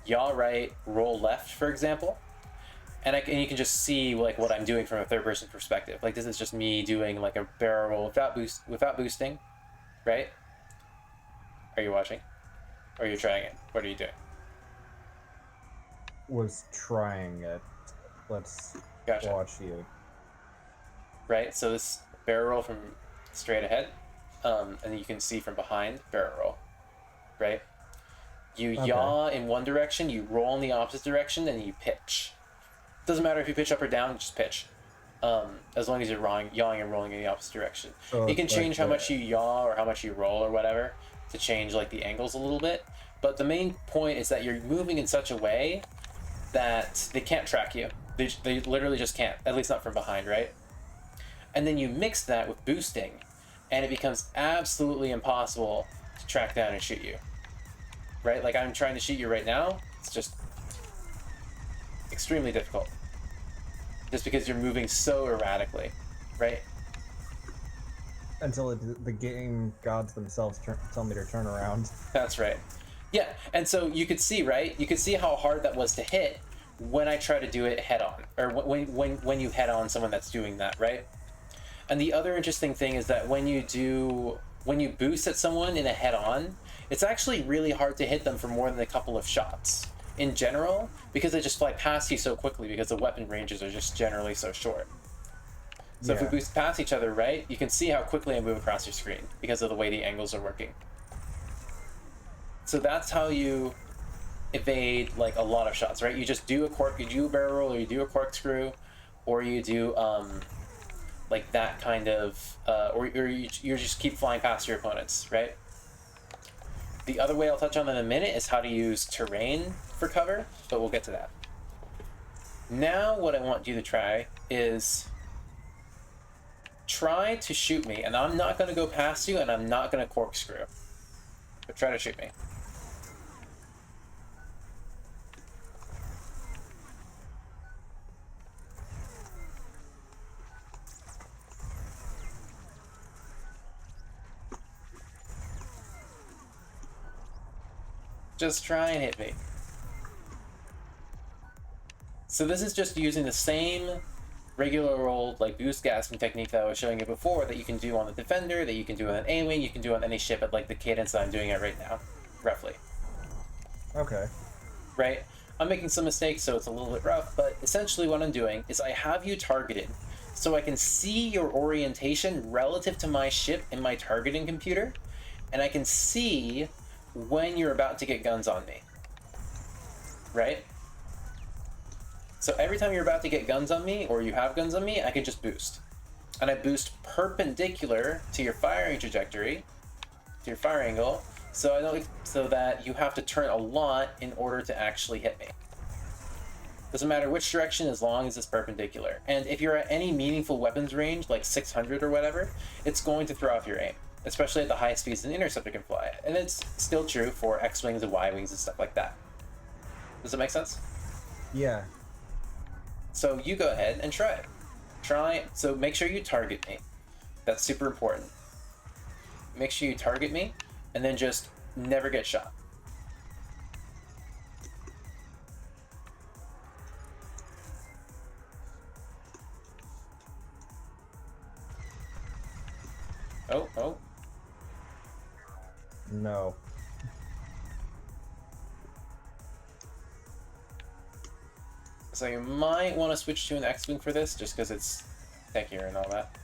yaw right, roll left, for example. And you can just see like what I'm doing from a third-person perspective. Like this is just me doing like a barrel roll without boosting, right? Are you watching? Or are you trying it? What are you doing? Was trying it. Let's Gotcha. watch you. Right. So this barrel roll from straight ahead, and you can see from behind barrel roll, right? You yaw in one direction, you roll in the opposite direction, and you pitch. Doesn't matter if you pitch up or down, just pitch. As long as you're yawing and rolling in the opposite direction. So you can change how much you yaw or how much you roll or whatever to change like the angles a little bit. But the main point is that you're moving in such a way that they can't track you. They literally just can't, at least not from behind, right? And then you mix that with boosting, and it becomes absolutely impossible to track down and shoot you. Right? Like I'm trying to shoot you right now, it's just extremely difficult. Just because you're moving so erratically, right? Until the game gods themselves tell me to turn around. That's right. Yeah, and so you could see, right? You could see how hard that was to hit when I try to do it head on, or when you head on someone that's doing that, right? And the other interesting thing is that when you boost at someone in a head-on, it's actually really hard to hit them for more than a couple of shots in general, because they just fly past you so quickly because the weapon ranges are just generally so short. So if we boost past each other, right, you can see how quickly I move across your screen because of the way the angles are working. So that's how you evade like a lot of shots, right? You just do you do a barrel roll, or you do a corkscrew, or you do like that kind of or you just keep flying past your opponents, right? The other way I'll touch on in a minute is how to use terrain for cover, but we'll get to that. Now what I want you to try is try to shoot me, and I'm not going to go past you, and I'm not going to corkscrew, but try to shoot me. Just try and hit me. So this is just using the same regular old like boost gasping technique that I was showing you before, that you can do on the Defender, that you can do on an A-Wing, you can do on any ship at like the cadence that I'm doing it right now, roughly. Okay. Right? I'm making some mistakes, so it's a little bit rough, but essentially what I'm doing is I have you targeted so I can see your orientation relative to my ship in my targeting computer, and I can see when you're about to get guns on me, right? So every time you're about to get guns on me, or you have guns on me, I can just boost. And I boost perpendicular to your firing trajectory, to your fire angle, so that you have to turn a lot in order to actually hit me. Doesn't matter which direction as long as it's perpendicular. And if you're at any meaningful weapons range, like 600 or whatever, it's going to throw off your aim, especially at the high speeds an interceptor can fly at. And it's still true for X-Wings and Y-Wings and stuff like that. Does that make sense? Yeah. So you go ahead and try it. So make sure you target me. That's super important. Make sure you target me, and then just never get shot. Oh. No. So you might want to switch to an X-Wing for this, just because it's techier and all that.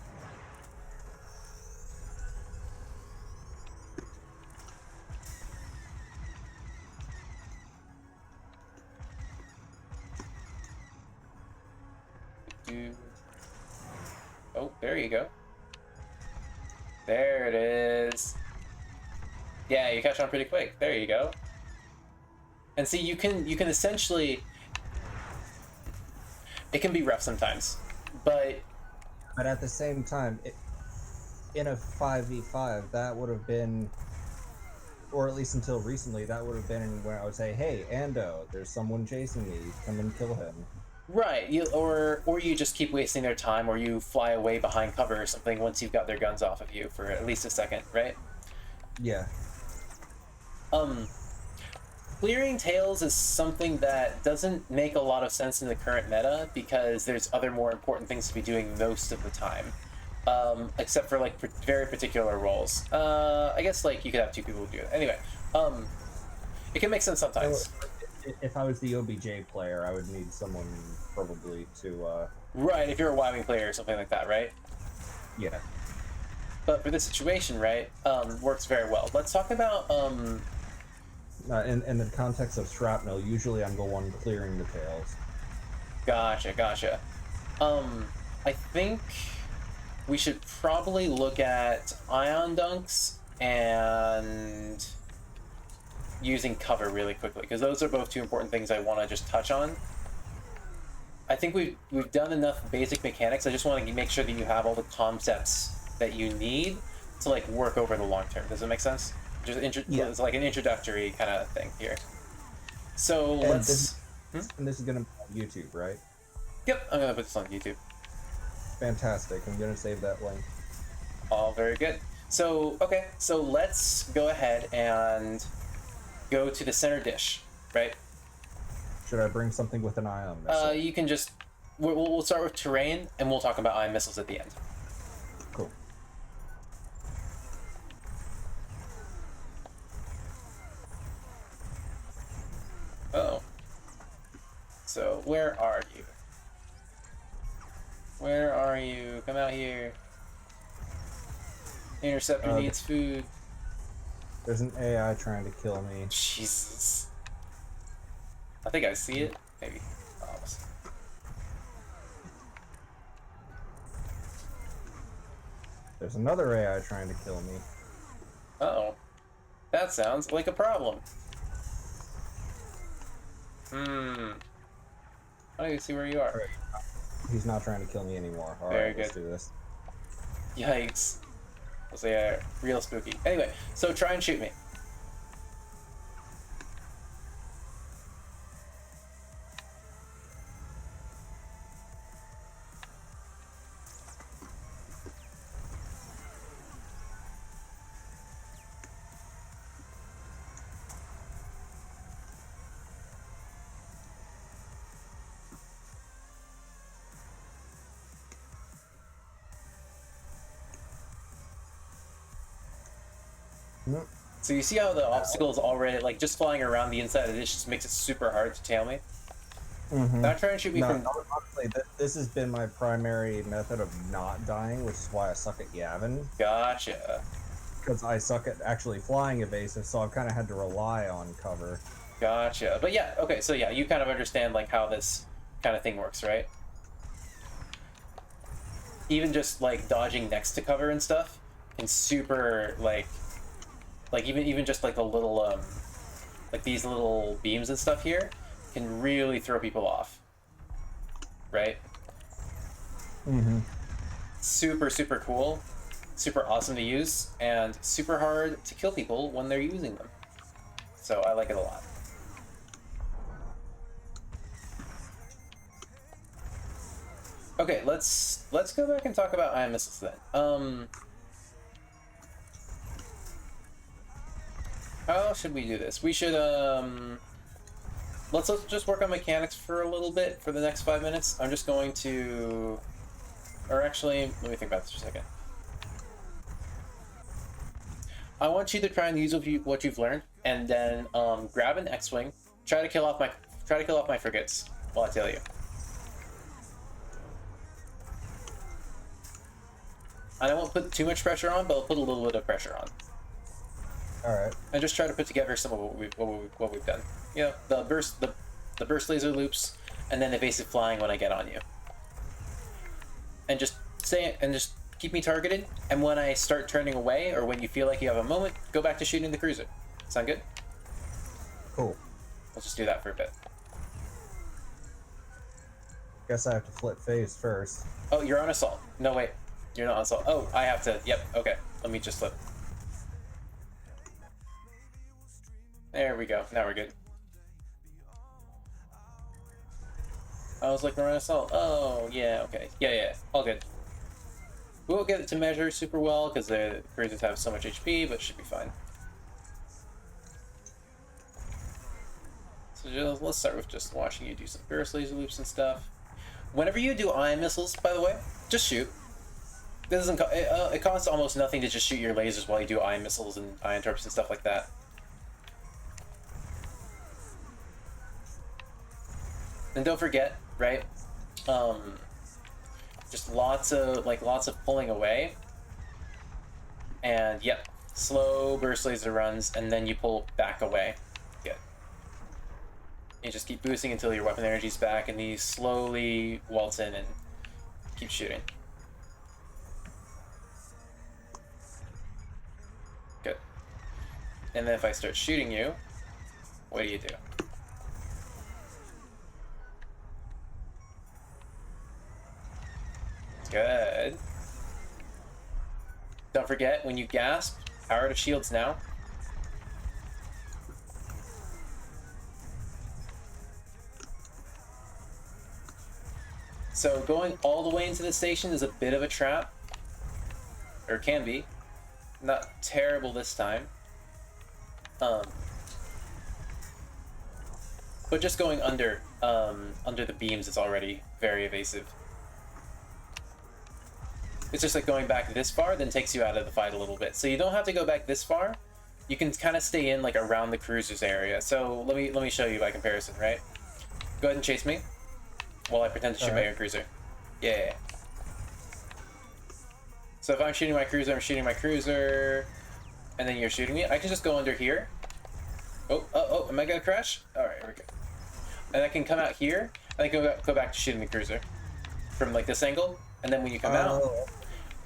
Oh, there you go. There it is. Yeah, you catch on pretty quick. There you go. And see, you can essentially, it can be rough sometimes, but at the same time, in a 5v5, that would have been, or at least until recently, that would have been when I would say, "Hey, Ando, there's someone chasing me. Come and kill him." Right, or you just keep wasting their time, or you fly away behind cover or something once you've got their guns off of you for at least a second, right? Yeah. Clearing tails is something that doesn't make a lot of sense in the current meta, because there's other more important things to be doing most of the time. Except for like very particular roles. I guess like you could have two people do it. Anyway, it can make sense sometimes. If I was the OBJ player, I would need someone probably to... Right, if you're a Y-Wing player or something like that, right? Yeah. But for this situation, right, works very well. Let's talk about... in the context of shrapnel, usually I'm the one clearing the tails. Gotcha. I think we should probably look at ion dunks and using cover really quickly, because those are both two important things I want to just touch on. I think we've done enough basic mechanics. I just want to make sure that you have all the concepts that you need to like work over the long term. Does that make sense? Just it's like an introductory kind of thing here. So and let's. And this is gonna be on YouTube, right? Yep, I'm gonna put this on YouTube. Fantastic. I'm gonna save that link. All very good. So okay, so let's go ahead and go to the center dish, right? Should I bring something with an ion missile? You can just we'll start with terrain, and we'll talk about ion missiles at the end. So where are you? Where are you? Come out here. Interceptor needs food. There's an AI trying to kill me. Jesus. I think I see it. Maybe. Oh, There's another AI trying to kill me. uh-oh. That sounds like a problem. I don't even see where you are. Right. He's not trying to kill me anymore. Alright, let's do this. Yikes. That's real spooky. Anyway, so try and shoot me. So you see how the obstacles already, like, just flying around the inside of this just makes it super hard to tail me? Not trying to shoot me from... Honestly, this has been my primary method of not dying, which is why I suck at Yavin. Gotcha. Because I suck at actually flying evasive, so I've kind of had to rely on cover. Gotcha. But yeah, okay, so yeah, you kind of understand, like, how this kind of thing works, right? Even just, like, dodging next to cover and stuff can super, like even just like the little like these little beams and stuff here can really throw people off, right? Super cool, super awesome to use, and super hard to kill people when they're using them, so I like it a lot. Okay, let's go back and talk about ion missiles then. How should we do this? We should, let's just work on mechanics for a little bit for the next 5 minutes. I'm just going to, or actually, let me think about this for a second. I want you to try and use what you've learned, and then grab an X-wing, try to kill off my frigates while I tell you. I won't put too much pressure on, but I'll put a little bit of pressure on. All right. And just try to put together some of what we've done. You know, the burst laser loops, and then evasive flying when I get on you. And just keep me targeted. And when I start turning away, or when you feel like you have a moment, go back to shooting the cruiser. Sound good? Cool. Let's just do that for a bit. Guess I have to flip phase first. Oh, you're on assault. No, wait. You're not on assault. Oh, I have to. Yep. Okay. Let me just flip. There we go. Now we're good. I was like, we're on assault. Oh, yeah, okay. Yeah. All good. We won't get it to measure super well because the cruisers have so much HP, but it should be fine. So let's start with just watching you do some burst laser loops and stuff. Whenever you do ion missiles, by the way, just shoot. This doesn't it costs almost nothing to just shoot your lasers while you do ion missiles and ion torps and stuff like that. And don't forget, right? Just lots of pulling away. And yep, slow burst laser runs, and then you pull back away. Good. You just keep boosting until your weapon energy's back, and you slowly waltz in and keep shooting. Good. And then if I start shooting you, what do you do? Good. Don't forget, when you gasp, power to shields now. So going all the way into the station is a bit of a trap. Or can be. Not terrible this time. But just going under the beams is already very evasive. It's just like going back this far, then takes you out of the fight a little bit. So you don't have to go back this far. You can kind of stay in like around the cruiser's area. So let me show you by comparison, right? Go ahead and chase me while I pretend to shoot my air cruiser. Yeah. So if I'm shooting my cruiser, I'm shooting my cruiser, and then you're shooting me. I can just go under here. Oh, am I gonna crash? All right, we're good. And I can come out here, and then go back to shooting the cruiser from like this angle. And then when you come out,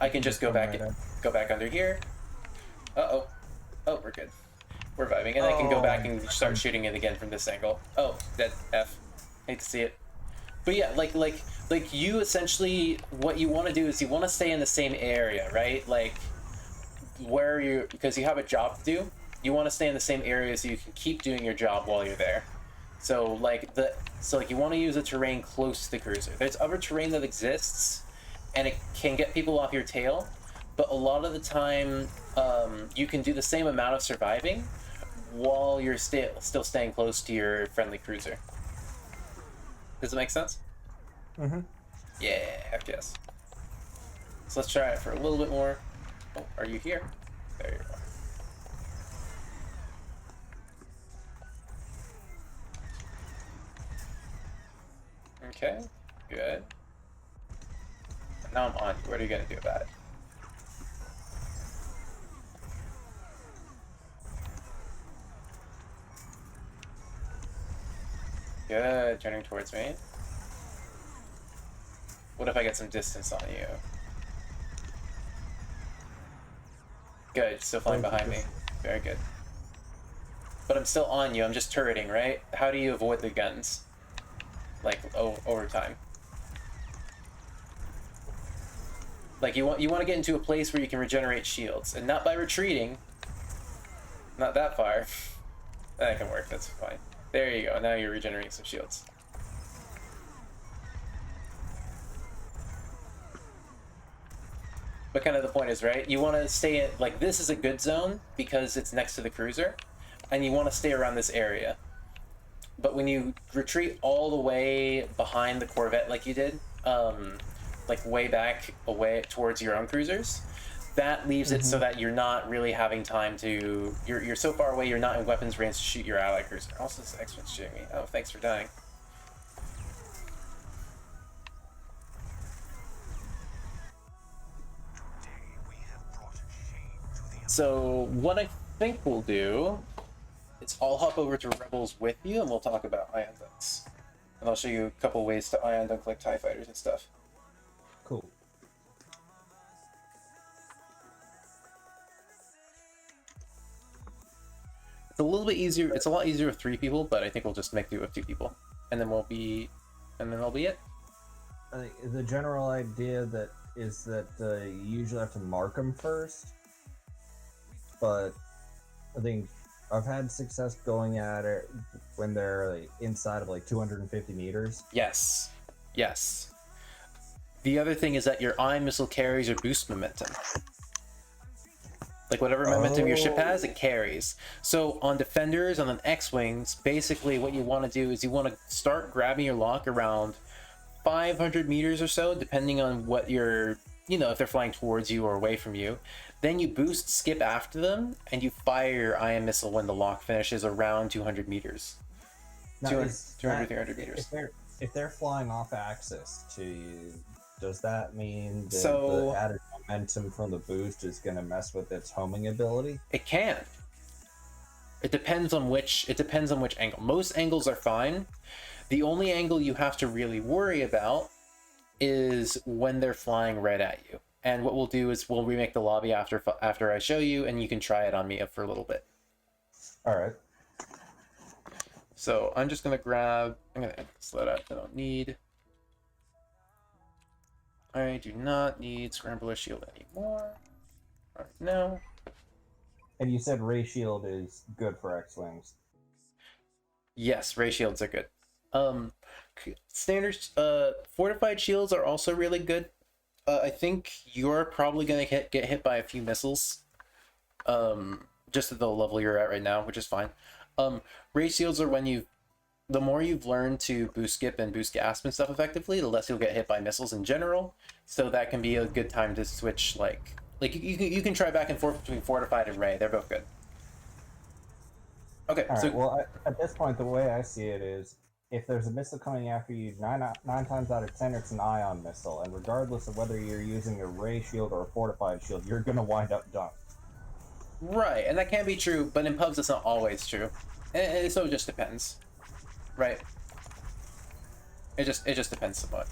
I can just go back under here. Oh, we're good. We're vibing, and I can go back and start shooting it again from this angle. Oh, that F. Hate to see it. But yeah, like you essentially, what you want to do is you want to stay in the same area, right? Like where you, because you have a job to do, you want to stay in the same area so you can keep doing your job while you're there. So like you want to use a terrain close to the cruiser. There's other terrain that exists, and it can get people off your tail, but a lot of the time you can do the same amount of surviving while you're still staying close to your friendly cruiser. Does it make sense? Mm-hmm. Yeah, heck yes. So let's try it for a little bit more. Oh, are you here? There you are. Okay, good. Now I'm on you. What are you gonna do about it? Good, turning towards me. What if I get some distance on you? Good, still flying behind me. Very good. But I'm still on you, I'm just turreting, right? How do you avoid the guns? Like, over time. Like, you want to get into a place where you can regenerate shields, and not by retreating. Not that far. That can work, that's fine. There you go, now you're regenerating some shields. But kind of the point is, right? You want to stay in, like, this is a good zone because it's next to the cruiser, and you want to stay around this area. But when you retreat all the way behind the Corvette like you did, like way back away towards your own cruisers, that leaves it so that you're not really having time to, you're so far away you're not in weapons range to shoot your ally cruiser. Also, this X-Wing's shooting me. Oh, thanks for dying. So what I think we'll do is I'll hop over to Rebels with you and we'll talk about ion dunks. And I'll show you a couple ways to ion dunk like TIE fighters and stuff. Cool. It's a little bit easier. It's a lot easier with 3 people, but I think we'll just make do with 2 people, and then that'll be it. I think the general idea that is that you usually have to mark them first, but I think I've had success going at it when they're like inside of like 250 meters. Yes. The other thing is that your ion missile carries your boost momentum. Like whatever momentum your ship has, it carries. So on defenders, on an X-Wings, basically what you want to do is you want to start grabbing your lock around 500 meters or so, depending on what you're, if they're flying towards you or away from you. Then you boost skip after them, and you fire your ion missile when the lock finishes around 200 meters. Now, 300 meters. If they're flying off axis to you, does that mean that So, the added momentum from the boost is going to mess with its homing ability? It can. It depends on which angle. Most angles are fine. The only angle you have to really worry about is when they're flying right at you. And what we'll do is we'll remake the lobby after I show you, and you can try it on me for a little bit. All right. So I'm just gonna end this loadout. I don't need. I do not need Scrambler Shield anymore. Right now. And you said Ray Shield is good for X-Wings. Yes, Ray Shields are good. Standard fortified shields are also really good. I think you're probably gonna get hit by a few missiles. Just at the level you're at right now, which is fine. Ray shields are when the more you've learned to boost skip and boost gasp and stuff effectively, the less you'll get hit by missiles in general. So that can be a good time to switch. Like you can try back and forth between fortified and Ray. They're both good. Okay, All right, well, at this point, the way I see it is if there's a missile coming after you, nine times out of 10, it's an ion missile, and regardless of whether you're using a ray shield or a fortified shield, you're gonna wind up dunked. Right, and that can be true, but in pubs it's not always true. And so it just depends, right? It just depends somewhat.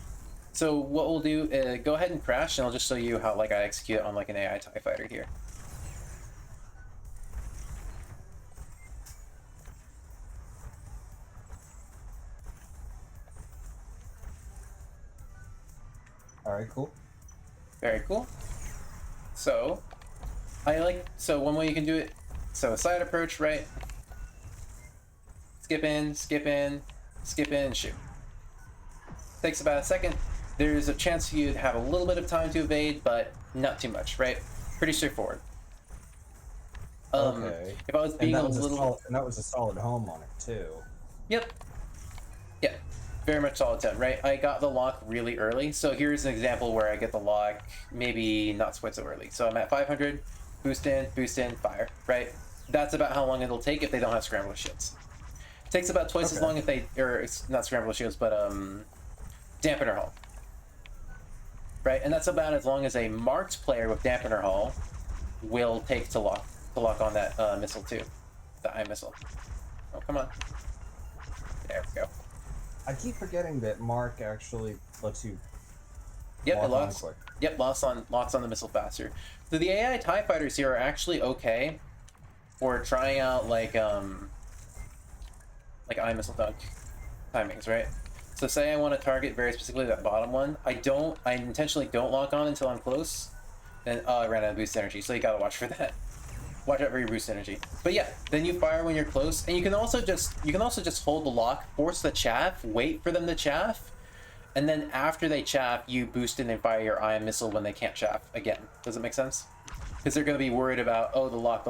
So what we'll do is go ahead and crash, and I'll just show you how like I execute on like an AI TIE fighter here. All right, cool. Very cool. So so one way you can do it. So a side approach, right? Skip in, skip in, skip in, and shoot. Takes about a second. There's a chance you'd have a little bit of time to evade, but not too much, right? Pretty straightforward. Okay. If I was being and that was a solid home on it too. Yep. Yeah. Very much solid 10, right? I got the lock really early. So here's an example where I get the lock maybe not quite so early. So I'm at 500, boost in, fire, right? That's about how long it'll take if they don't have scramble shields. It takes about twice as long if they, or it's not scramble shields, but dampener hull. Right? And that's about as long as a marked player with dampener hull will take to lock on that missile too. The eye missile. Oh, come on. There we go. I keep forgetting that Mark actually lets you. Yep, it locks. Yep, locks on the missile faster. So the AI TIE fighters here are actually okay for trying out like eye missile dunk timings, right? So say I want to target very specifically that bottom one. I intentionally don't lock on until I'm close. Then I ran out of boost energy, so you gotta watch for that. Watch out for your boost energy. But yeah, then you fire when you're close, and you can also just hold the lock, force the chaff, wait for them to chaff, and then after they chaff, you boost in and fire your ion missile when they can't chaff again. Does it make sense? Because they're gonna be worried about the lock,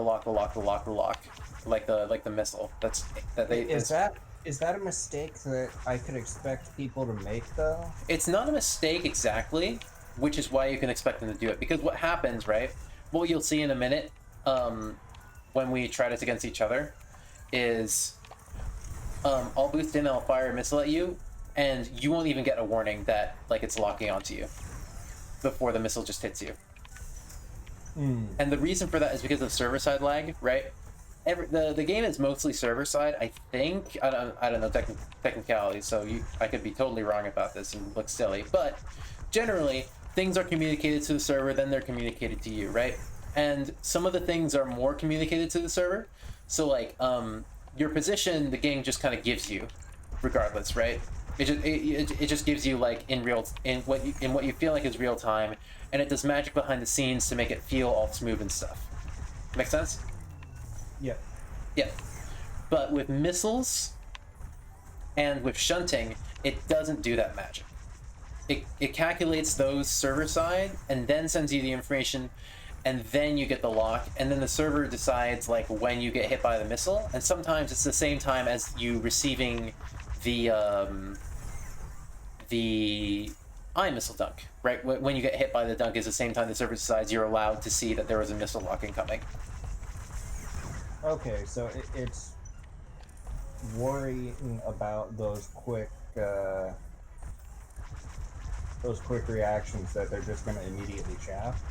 like the missile. Is that a mistake that I could expect people to make though? It's not a mistake exactly, which is why you can expect them to do it. Because what happens, right? What you'll see in a minute. When we try this against each other is I'll boost in, I'll fire a missile at you, and you won't even get a warning that like it's locking onto you before the missile just hits you. And the reason for that is because of server side lag, right? The game is mostly server side, I think. I don't know technicalities, so I could be totally wrong about this and look silly, but generally things are communicated to the server, then they're communicated to you, right? And some of the things are more communicated to the server. So like your position, the game just kind of gives you, regardless, right? It just gives you like in what you feel like is real time, and it does magic behind the scenes to make it feel all smooth and stuff. Make sense? Yeah. Yeah. But with missiles and with shunting, it doesn't do that magic. It calculates those server side and then sends you the information. And then you get the lock, and then the server decides like when you get hit by the missile, and sometimes it's the same time as you receiving the eye missile dunk, right? When you get hit by the dunk is the same time the server decides you're allowed to see that there was a missile locking coming. Okay, so it's worrying about those quick reactions that they're just going to immediately chaff.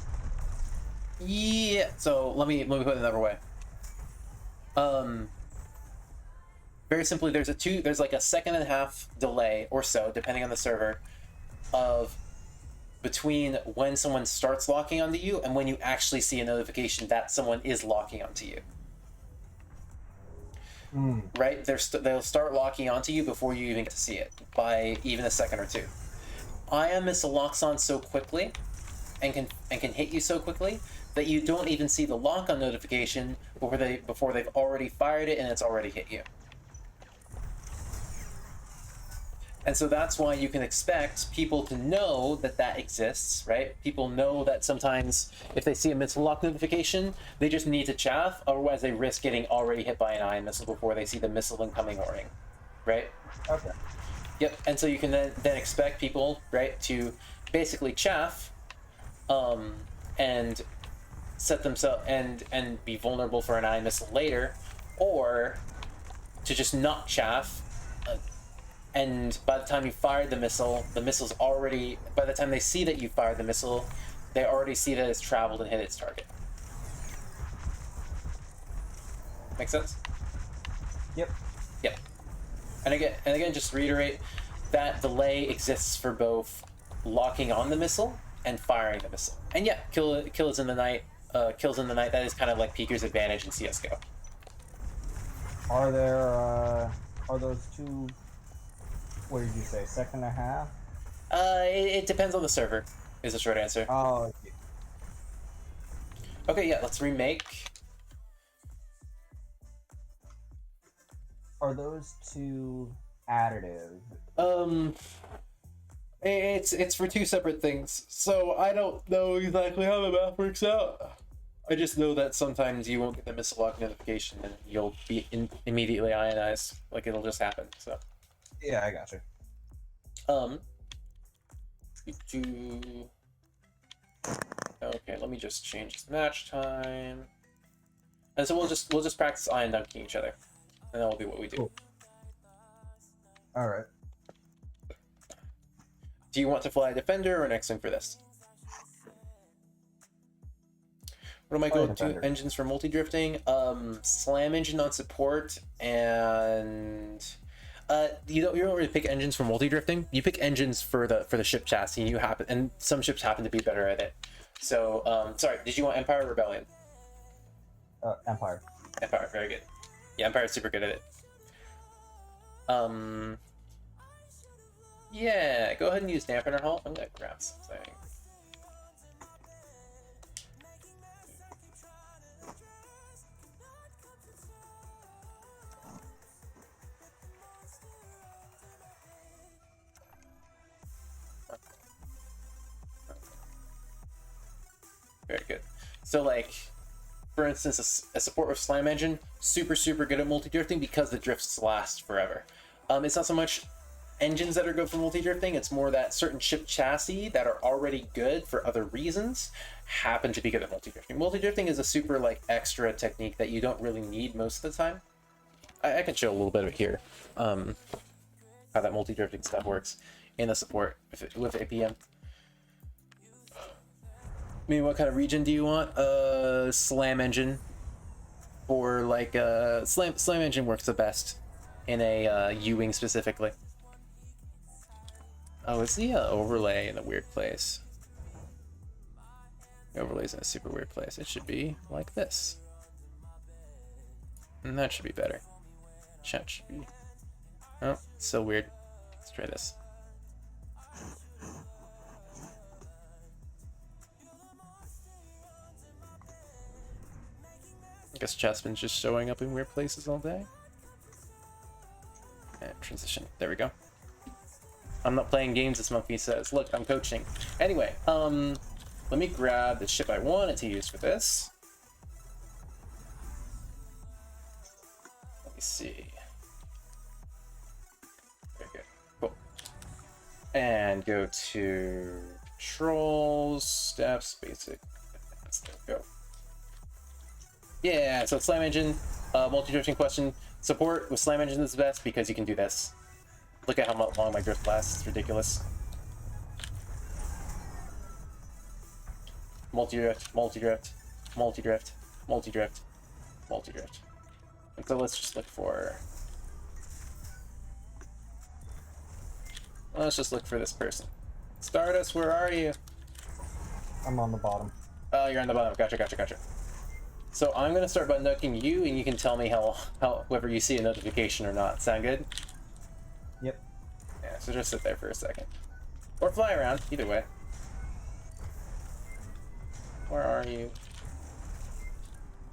Yeah. So let me put it another way. Very simply, there's like a second and a half delay or so, depending on the server, between when someone starts locking onto you and when you actually see a notification that someone is locking onto you. Right? They'll start locking onto you before you even get to see it, by even a second or two. Ion missile locks on so quickly and can hit you so quickly that you don't even see the lock on notification before they've already fired it and it's already hit you. And so that's why you can expect people to know that exists, right? People know that sometimes if they see a missile lock notification, they just need to chaff, otherwise they risk getting already hit by an ion missile before they see the missile incoming warning, right? Okay. Yep, and so you can then expect people, right, to basically chaff, and set themselves and be vulnerable for an ion missile later, or to just not chaff, and by the time you fired the missile's already, by the time they see that you fired the missile, they already see that it's traveled and hit its target. Make sense? Yep. Yeah. And again, just to reiterate, that delay exists for both locking on the missile and firing the missile. And yeah, kills in the night. That is kind of like Peeker's advantage in CS:GO. Are there are those two? What did you say? Second and a half? It depends on the server. Is the short answer. Oh. Okay, yeah. Let's remake. Are those two additive? It's for two separate things, so I don't know exactly how the math works out. I just know that sometimes you won't get the missile lock notification and you'll be immediately ionized. Like, it'll just happen, so. Yeah, I got you. Okay, let me just change this match time. And so we'll just practice ion dunking each other. And that will be what we do. Cool. Alright. Do you want to fly a defender or next thing for this? What am I going to? Engines for multi-drifting? Slam engine on support, and you don't really pick engines for multi-drifting. You pick engines for the ship chassis, and some ships happen to be better at it. So sorry, did you want Empire or Rebellion? Empire. Empire, very good. Yeah, Empire's super good at it. Yeah, go ahead and use dampener hull. I'm gonna grab something. Very good. So, like, for instance, a support with Slam Engine, super good at multi-drifting because the drifts last forever. It's not so much engines that are good for multi-drifting, it's more that certain ship chassis that are already good for other reasons happen to be good at multi-drifting. Multi-drifting is a super, like, extra technique that you don't really need most of the time. I can show a little bit of it here, how that multi-drifting stuff works in the support with APM. I mean, what kind of region do you want? Slam engine, or like slam engine works the best in a U-wing specifically. Oh, is the overlay in a weird place? The overlay's in a super weird place. It should be like this, and that should be better. Chat should be. Oh, it's so weird. Let's try this. I guess chat's been just showing up in weird places all day. And transition. There we go. I'm not playing games, this monkey says. Look, I'm coaching. Anyway, let me grab the ship I wanted to use for this. Let me see. Very good. Cool. And go to controls, steps, basic. There we go. Yeah, so Slam Engine, multi-drifting question. Support with Slam Engine is the best because you can do this. Look at how long my drift lasts, it's ridiculous. Multi-drift, multi-drift, multi-drift, multi-drift, multi-drift. And so let's just look for... Let's just look for this person. Stardust, where are you? I'm on the bottom. Oh, you're on the bottom. Gotcha. So I'm going to start by ducking you, and you can tell me how whether you see a notification or not. Sound good? Yep. Yeah, so just sit there for a second. Or fly around, either way. Where are you?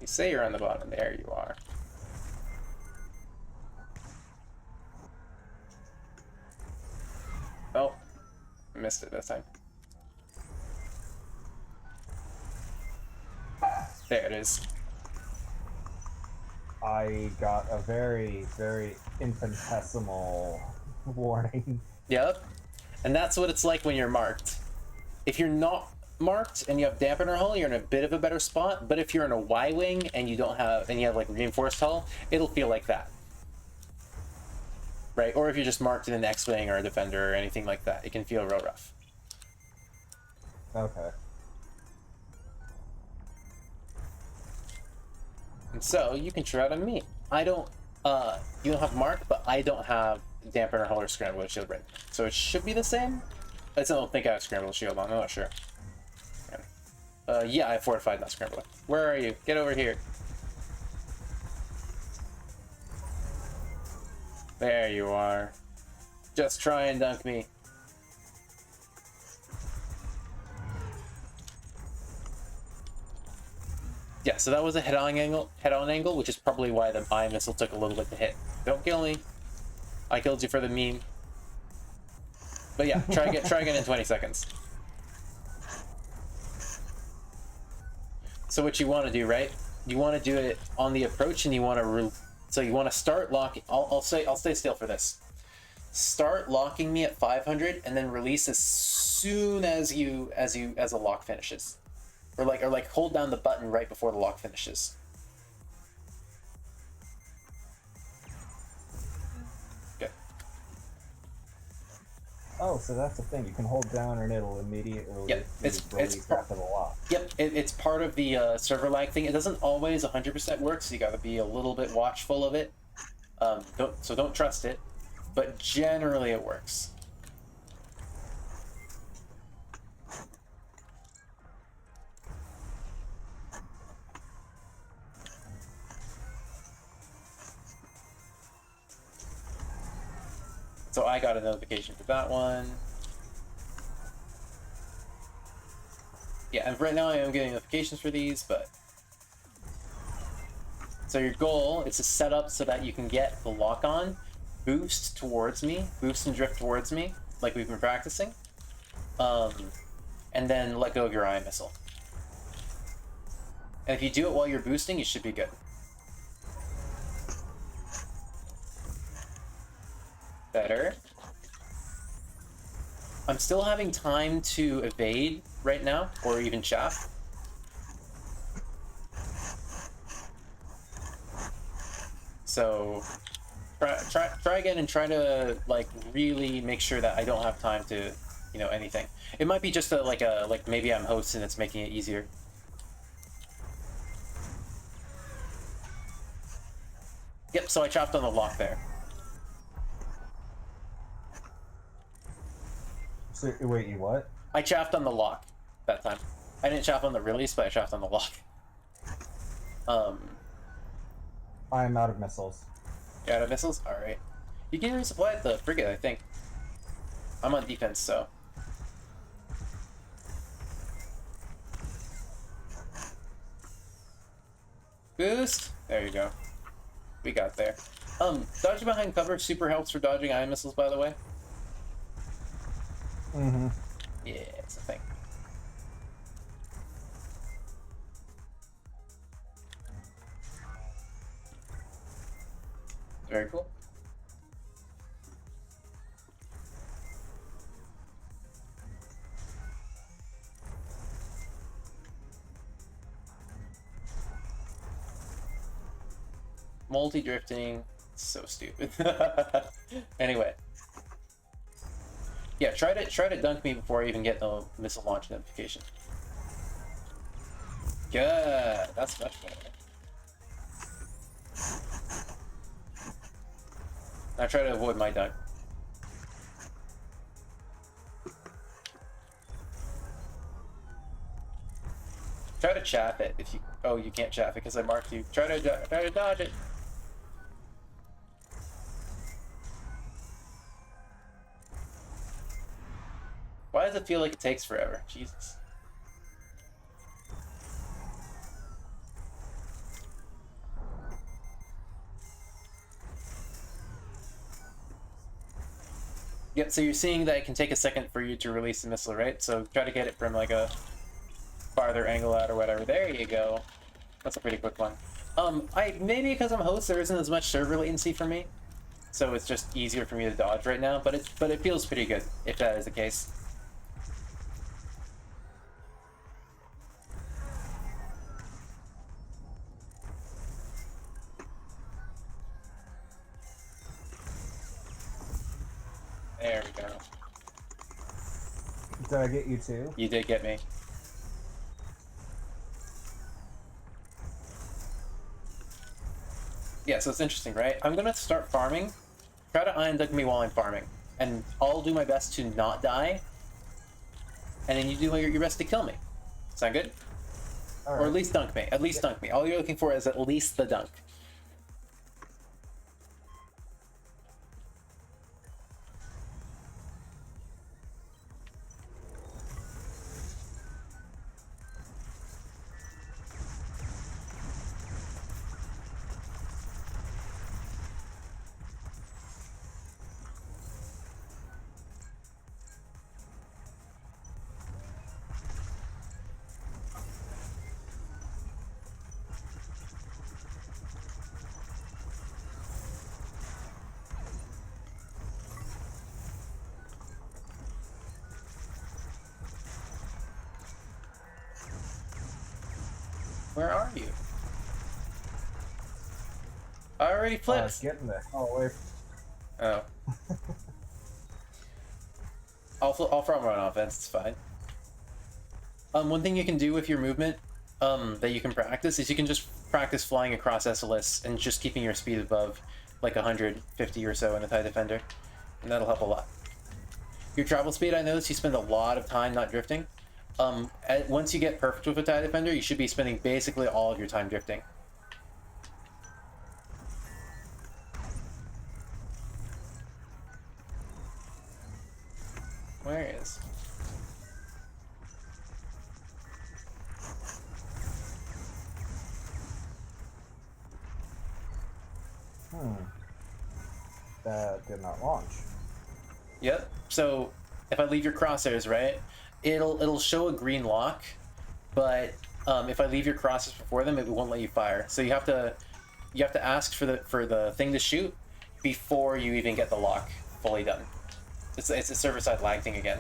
You say you're on the bottom. There you are. Oh, missed it this time. There it is. I got a very infinitesimal warning. Yep. And that's what it's like when you're marked. If you're not marked and you have dampener hull, you're in a bit of a better spot. But if you're in a Y-wing and you have like reinforced hull, it'll feel like that. right? Or if you're just marked in an X-Wing or a Defender or anything like that, it can feel real rough. Okay. And so you can try it on me. I don't, you don't have Mark, but I don't have Dampener Hull or Scramble Shield right now. So it should be the same. I just don't think I have Scramble Shield on, I'm not sure. Yeah, I have Fortified, not Scramble. Where are you? Get over here. There you are. Just try and dunk me. Yeah, so that was a head-on angle, which is probably why the Eye Missile took a little bit to hit. Don't kill me. I killed you for the meme. But yeah, try again in 20 seconds. So what you want to do, right? You want to do it on the approach, and you want to so you want to start locking. I'll stay still for this. Start locking me at 500, and then release as soon as a lock finishes, or like hold down the button right before the lock finishes. Good. Oh, so that's the thing. You can hold down and it'll immediately release after the lock. Yep, it's part of the server lag thing. It doesn't always 100% work, so you got to be a little bit watchful of it. Don't trust it, but generally it works. So I got a notification for that one. Yeah, and right now I am getting notifications for these, but... So your goal is to set up so that you can get the lock-on, boost towards me, boost and drift towards me, like we've been practicing, and then let go of your Eye Missile. And if you do it while you're boosting, you should be good. Better. I'm still having time to evade right now, or even chaff. So try again and try to like really make sure that I don't have time to, you know, anything. It might be just like maybe I'm host and it's making it easier. Yep, so I chopped on the lock there. So, wait, you what? I chaffed on the lock that time. I didn't chaff on the release, but I chaffed on the lock. I'm out of missiles. You're out of missiles? Alright. You can resupply at the frigate, I think. I'm on defense, so. Boost! There you go. We got there. Dodging behind cover super helps for dodging Eye Missiles, by the way. Mm-hmm. Yeah, it's a thing. Very cool. Multi-drifting, so stupid. Anyway. Yeah, try to dunk me before I even get the missile launch notification. Good, that's much better. Now try to avoid my dunk. Try to chaff it if you. Oh, you can't chaff it because I marked you. Try to dodge it. Why does it feel like it takes forever? Jesus. Yep, so you're seeing that it can take a second for you to release the missile, right? So try to get it from like a farther angle out or whatever. There you go. That's a pretty quick one. Maybe because I'm host, there isn't as much server latency for me, so it's just easier for me to dodge right now. But it feels pretty good if that is the case. Did I get you too? You did get me. Yeah, so it's interesting, right? I'm gonna start farming. Try to iron dunk me while I'm farming. And I'll do my best to not die. And then you do your best to kill me. Sound good? All Or right. at least dunk me. At least dunk me. All you're looking for is at least the dunk. Where are you? I already flipped. Getting the hell away. Oh. I'll farm on offense, it's fine. One thing you can do with your movement that you can practice is you can just practice flying across SLS and just keeping your speed above like 150 or so in a TIE Defender. And that'll help a lot. Your travel speed, I noticed you spend a lot of time not drifting. Once you get perfect with a TIE Defender, you should be spending basically all of your time drifting. Where is? That did not launch. Yep. So if I leave your crosshairs, right, it'll show a green lock, but if I leave your crosshairs before them, it won't let you fire. So you have to ask for the thing to shoot before you even get the lock fully done. It's a server side lag thing again.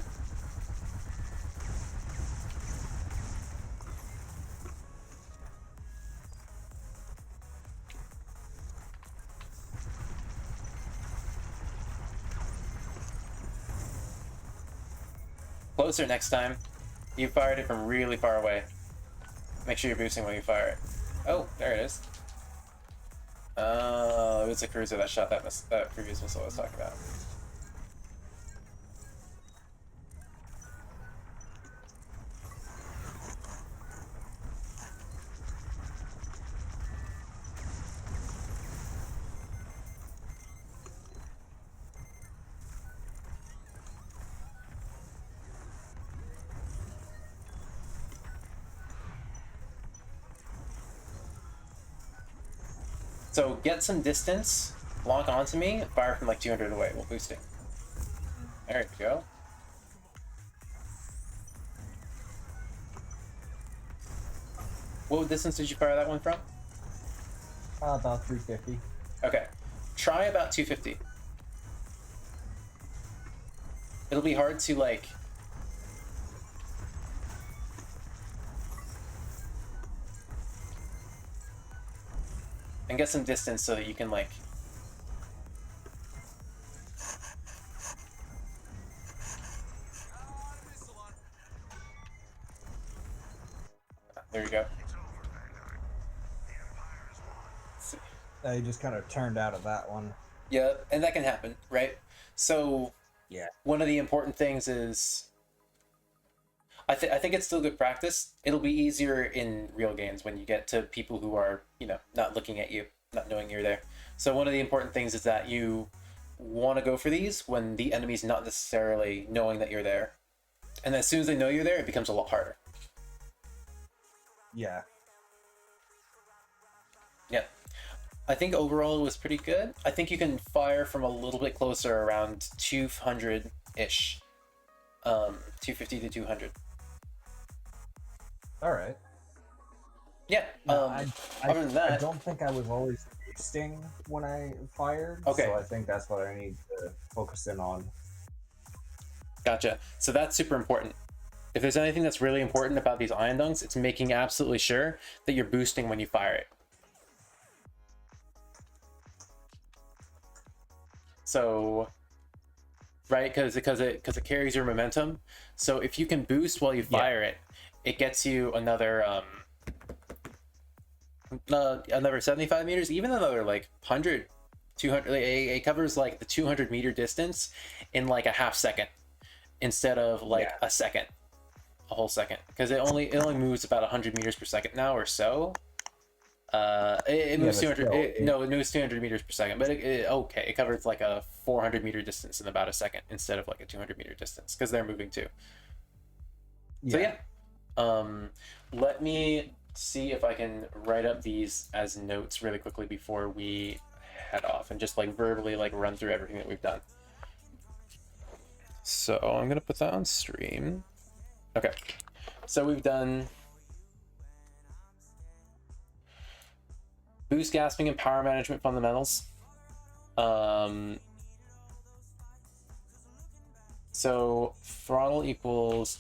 Closer next time. You fired it from really far away. Make sure you're boosting when you fire it. Oh, there it is. It was a cruiser that shot that previous missile I was talking about. So get some distance, lock onto me, fire from like 200 away while boosting. There you go. What distance did you fire that one from? About 350. Okay. Try about 250. It'll be hard to like... and get some distance so that you can like... There you go. You just kind of turned out of that one. Yeah, and that can happen, right? So yeah, one of the important things is I think it's still good practice. It'll be easier in real games when you get to people who are, you know, not looking at you, not knowing you're there. So one of the important things is that you want to go for these when the enemy's not necessarily knowing that you're there. And as soon as they know you're there, it becomes a lot harder. Yeah. Yeah. I think overall it was pretty good. I think you can fire from a little bit closer, around 200-ish. 250 to 200. All right. Yeah. Other than that, I don't think I was always boosting when I fired. Okay. So I think that's what I need to focus in on. Gotcha. So that's super important. If there's anything that's really important about these ion dunks, it's making absolutely sure that you're boosting when you fire it. So right? Because it carries your momentum. So if you can boost while you fire it, it gets you another 75 meters, even another like 100, 200. It covers like the 200-meter distance in like a half second instead of like a second, a whole second, because it only moves about 100 meters per second now or so. It moves 200. No, it moves 200 meters per second, but it covers like a 400-meter distance in about a second instead of like a 200-meter distance because they're moving too. So let me see if I can write up these as notes really quickly before we head off and just like verbally like run through everything that we've done. So I'm gonna put that on stream. Okay, so we've done boost gasping and power management fundamentals. So throttle equals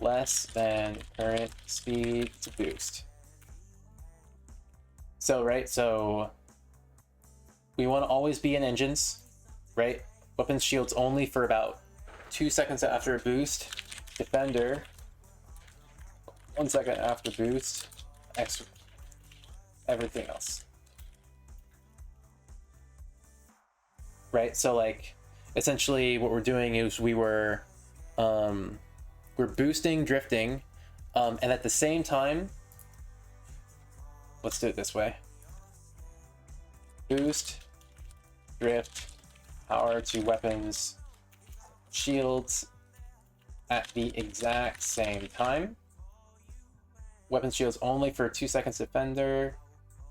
less than current speed to boost. So, right, so we want to always be in engines, right? Weapons shields only for about 2 seconds after a boost. Defender, 1 second after boost. Everything else. Right, so like essentially what we're doing is we're boosting, drifting, and at the same time, let's do it this way. Boost, drift, power to weapons, shields at the exact same time. Weapons shields only for 2 seconds defender,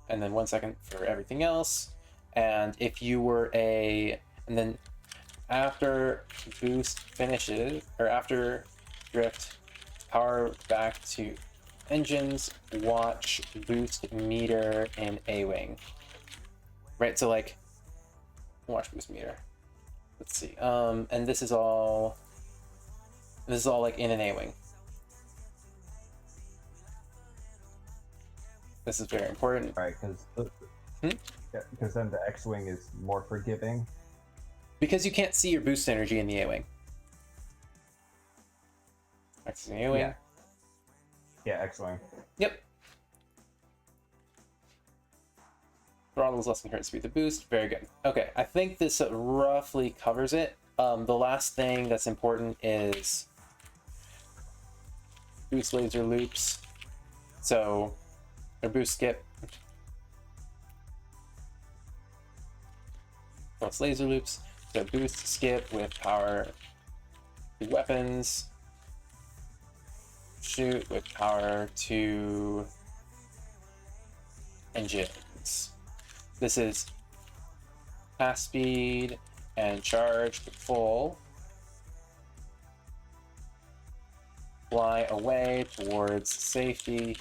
and then 1 second for everything else. And if you were and then after boost finishes, or after drift, power back to engines, watch boost meter in A-Wing. Right, so like, watch boost meter. Let's see, and this is all like in an A-Wing. This is very important. Right, because then the X-Wing is more forgiving. Because you can't see your boost energy in the A-Wing. X in the A-Wing. Yeah, X-Wing. Yep. Throttle is less than current speed to boost. Very good. Okay, I think this roughly covers it. The last thing that's important is boost laser loops. So, or boost skip. Plus laser loops. So boost skip with power to weapons. Shoot with power to engines. This is fast speed and charge to full. Fly away towards safety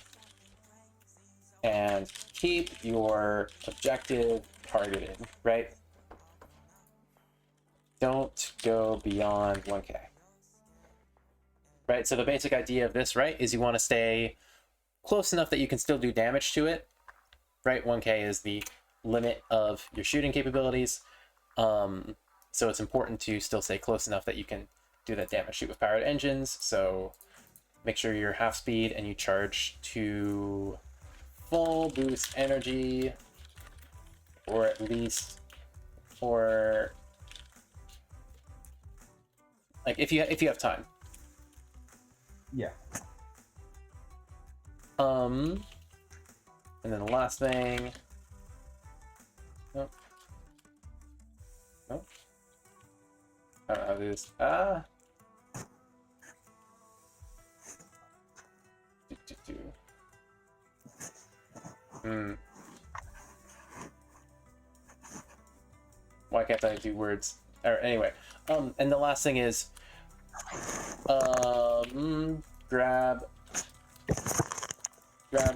and keep your objective targeted, right? Don't go beyond 1K. Right, so the basic idea of this, right, is you want to stay close enough that you can still do damage to it, right? 1K is the limit of your shooting capabilities, so it's important to still stay close enough that you can do that damage. Shoot with powered engines, so make sure you're half speed and you charge to full boost energy, or at least for like if you have time. Yeah. And then the last thing. Nope. Nope. I don't know how to do this. Why can't I do words? Or anyway. And the last thing is grab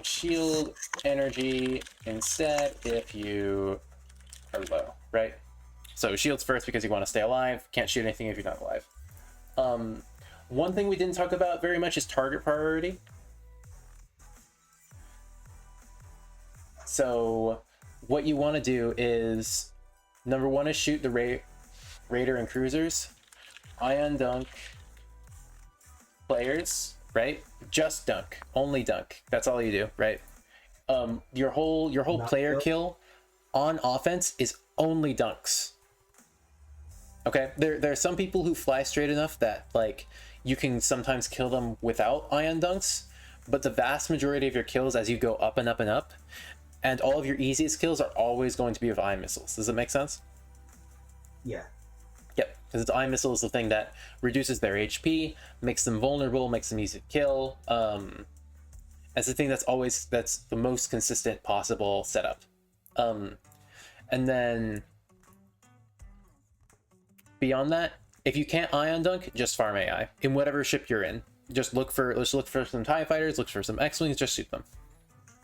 shield energy instead if you are low, right? So shields first because you want to stay alive. Can't shoot anything if you're not alive. One thing we didn't talk about very much is target priority. So what you want to do is, number one is shoot the Raider and Cruisers, Ion Dunk players, right? Just dunk, only dunk. That's all you do, right? Your whole Not player kill? kill on offense is only dunks. Okay, there are some people who fly straight enough that like you can sometimes kill them without ion dunks, but the vast majority of your kills as you go up and up and up, and all of your easiest kills are always going to be with ion missiles. Does it make sense? Yeah. Yep, because the ion missile is the thing that reduces their HP, makes them vulnerable, makes them easy to kill. That's the thing that's the most consistent possible setup. And then beyond that, if you can't ion dunk, just farm AI in whatever ship you're in. Just look for some TIE fighters, look for some X-wings, just shoot them.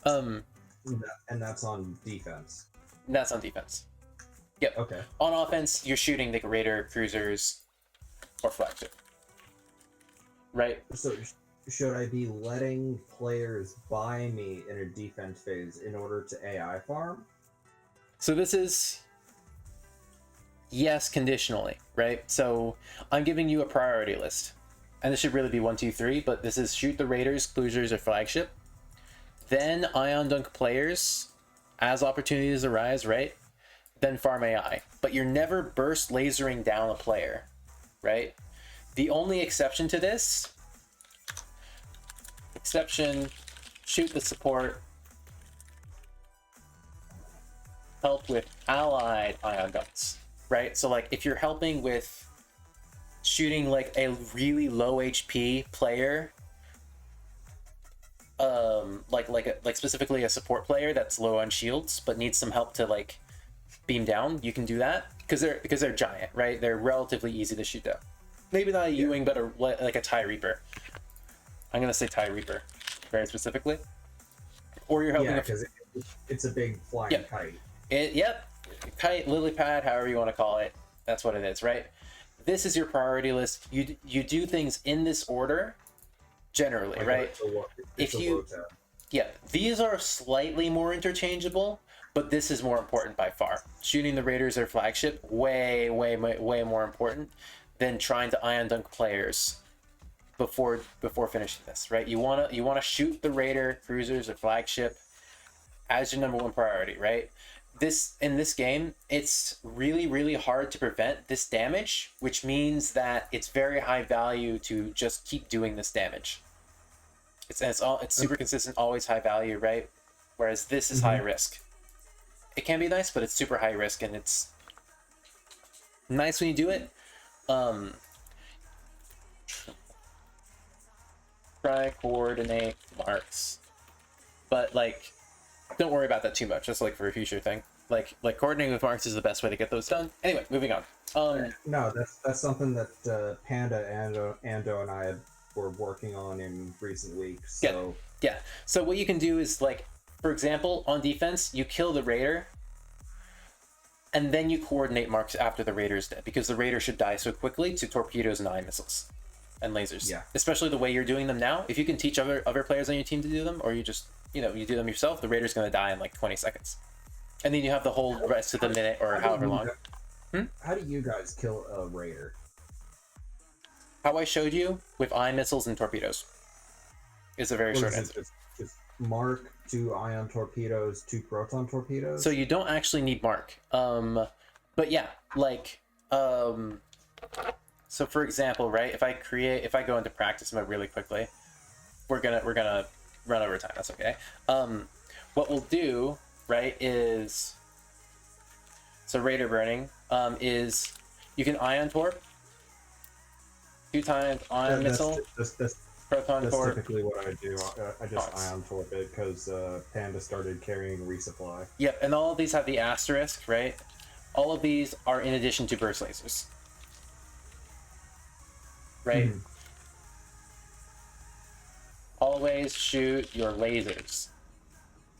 And that's on defense. That's on defense. Yep. Okay. On offense, you're shooting the Raider, Cruisers, or flagship. Right? So should I be letting players buy me in a defense phase in order to AI farm? So this is yes, conditionally, right? So I'm giving you a priority list, and this should really be 1, 2, 3, but this is shoot the Raiders, Cruisers, or flagship. Then ion dunk players as opportunities arise, right? Then farm AI. But you're never burst lasering down a player, right? The only exception to this, shoot the support, help with allied ion dunks, right? So like if you're helping with shooting like a really low HP player, like specifically a support player that's low on shields but needs some help to like beam down, you can do that because they're giant, right? They're relatively easy to shoot down. Maybe not a Ewing, but like a TIE Reaper. I'm gonna say TIE Reaper very specifically. Or you're helping. Yeah, because it's a big flying kite. Kite, lily pad, however you want to call it. That's what it is, right? This is your priority list. You do things in this order, generally, Like right? These are slightly more interchangeable, but this is more important by far. Shooting the Raiders or flagship, way more important than trying to ion dunk players before finishing this, right? You wanna shoot the Raider, Cruisers, or flagship as your number one priority, right? In this game, it's really hard to prevent this damage, which means that it's very high value to just keep doing this damage. It's super consistent, always high value, right? Whereas this is high risk. It can be nice, but it's super high risk, and it's nice when you do it. Try coordinate marks, but like, don't worry about that too much. Just like for a future thing. Like coordinating with marks is the best way to get those done. Anyway, moving on. No, that's something that Panda, Ando, and I were working on in recent weeks. So yeah. So what you can do is like, for example, on defense, you kill the Raider, and then you coordinate marks after the Raider's dead, because the Raider should die so quickly to torpedoes and ion missiles and lasers. Yeah. Especially the way you're doing them now. If you can teach other players on your team to do them, or you just you do them yourself, the Raider's going to die in like 20 seconds. And then you have the whole rest of the minute or however long. How do you guys kill a Raider? How I showed you with ion missiles and torpedoes is a very short answer. Just mark 2 ion torpedoes, 2 proton torpedoes. So you don't actually need mark. But yeah, like, so for example, right? If I go into practice mode really quickly, we're gonna run over time. That's okay. What we'll do, right, is so Raider burning is you can ion torp 2 times ion missile. Proton that's torp. typically what I do. I just ion torp it because Panda started carrying resupply. Yep, and all of these have the asterisk, right? All of these are in addition to burst lasers, right? Mm-hmm. Always shoot your lasers,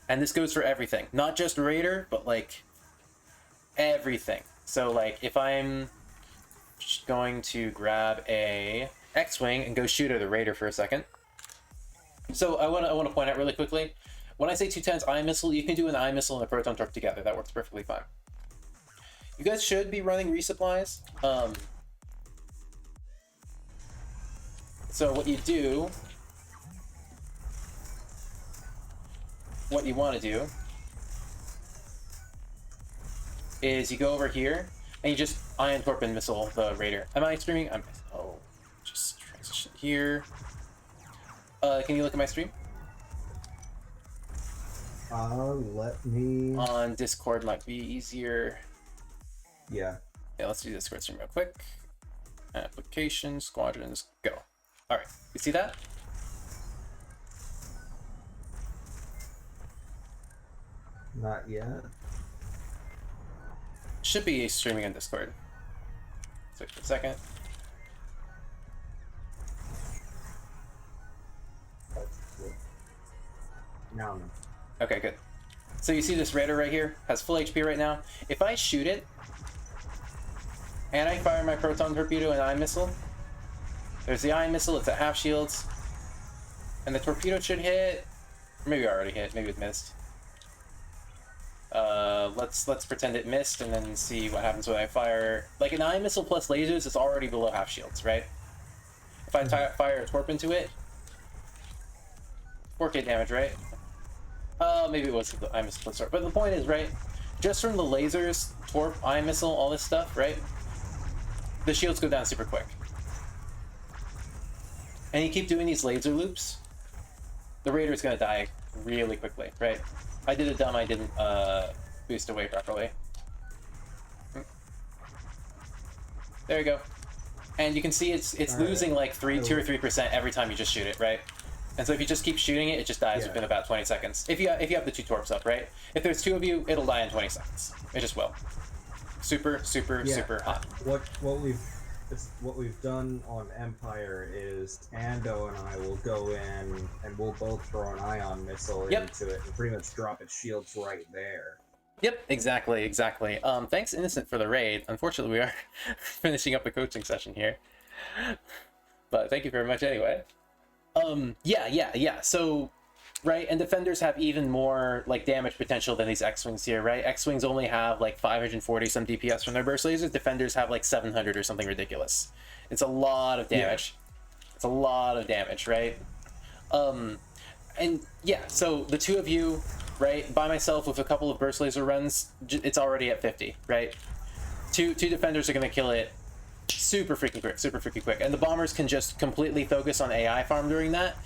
and this goes for everything, not just Raider, but like everything. So like if I'm going to grab a X-wing and go shoot at the Raider for a second. So I want to point out really quickly, when I say 2 times ion missile, you can do an ion missile and a proton torp together. That works perfectly fine. You guys should be running resupplies. So what you do, what you want to do, is you go over here and you just ion torp and missile the raider. Am I streaming? I'm. Oh, just transition here. Can you look at my stream? Let me. On Discord might be easier. Yeah. Yeah, let's do Discord stream real quick. Application, squadrons, go. All right, you see that? Not yet. Should be streaming on Discord. Wait for a second. No. Okay, good. So you see this raider right here has full HP right now. If I shoot it and I fire my proton torpedo and ion missile, there's the ion missile. It's at half shields, and the torpedo should hit. Maybe it already hit. Maybe it missed. Let's pretend it missed and then see what happens when I fire. Like an ion missile plus lasers, it's already below half shields, right? If I fire a torp into it, 4K damage, right? Maybe it was the ion missile plus torp. But the point is, right? Just from the lasers, torp, ion missile, all this stuff, right? The shields go down super quick. And you keep doing these laser loops, the raider is gonna die really quickly, right? I did a dumb, I didn't boost away properly. There you go. And you can see it's losing like 2 or 3% every time you just shoot it, right? And so if you just keep shooting it, it just dies within about 20 seconds. If you have the 2 torps up, right? If there's 2 of you, it'll die in 20 seconds. It just will. Super, super, super hot. What we've done on Empire is Ando and I will go in and we'll both throw an ion missile into it and pretty much drop its shields right there. Yep, exactly. Thanks, Innocent, for the raid. Unfortunately, we are finishing up the coaching session here. But thank you very much anyway. Yeah. So, right, and defenders have even more like damage potential than these X-Wings here, right? X-Wings only have like 540 some DPS from their burst lasers. Defenders have like 700 or something ridiculous. It's a lot of damage. Yeah. It's a lot of damage, right? And yeah, so the 2 of you, right, by myself with a couple of burst laser runs, it's already at 50, right? Two defenders are gonna kill it super freaking quick, and the bombers can just completely focus on AI farm during that.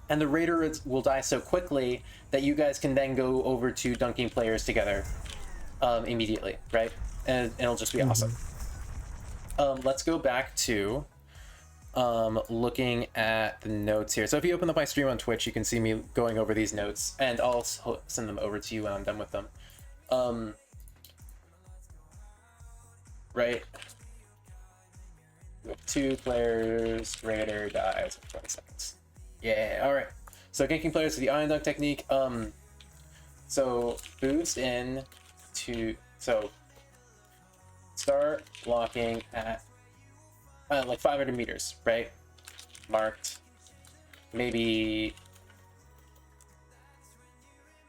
And the raider will die so quickly that you guys can then go over to dunking players together immediately, right? And it'll just be awesome. Let's go back to looking at the notes here. So if you open up my stream on Twitch, you can see me going over these notes, and I'll send them over to you when I'm done with them. Right? 2 players, raider dies in 20 seconds. Yeah, alright. So ganking players with the ion dunk technique. So boost in to, so start locking at like 500 meters, right? Marked. Maybe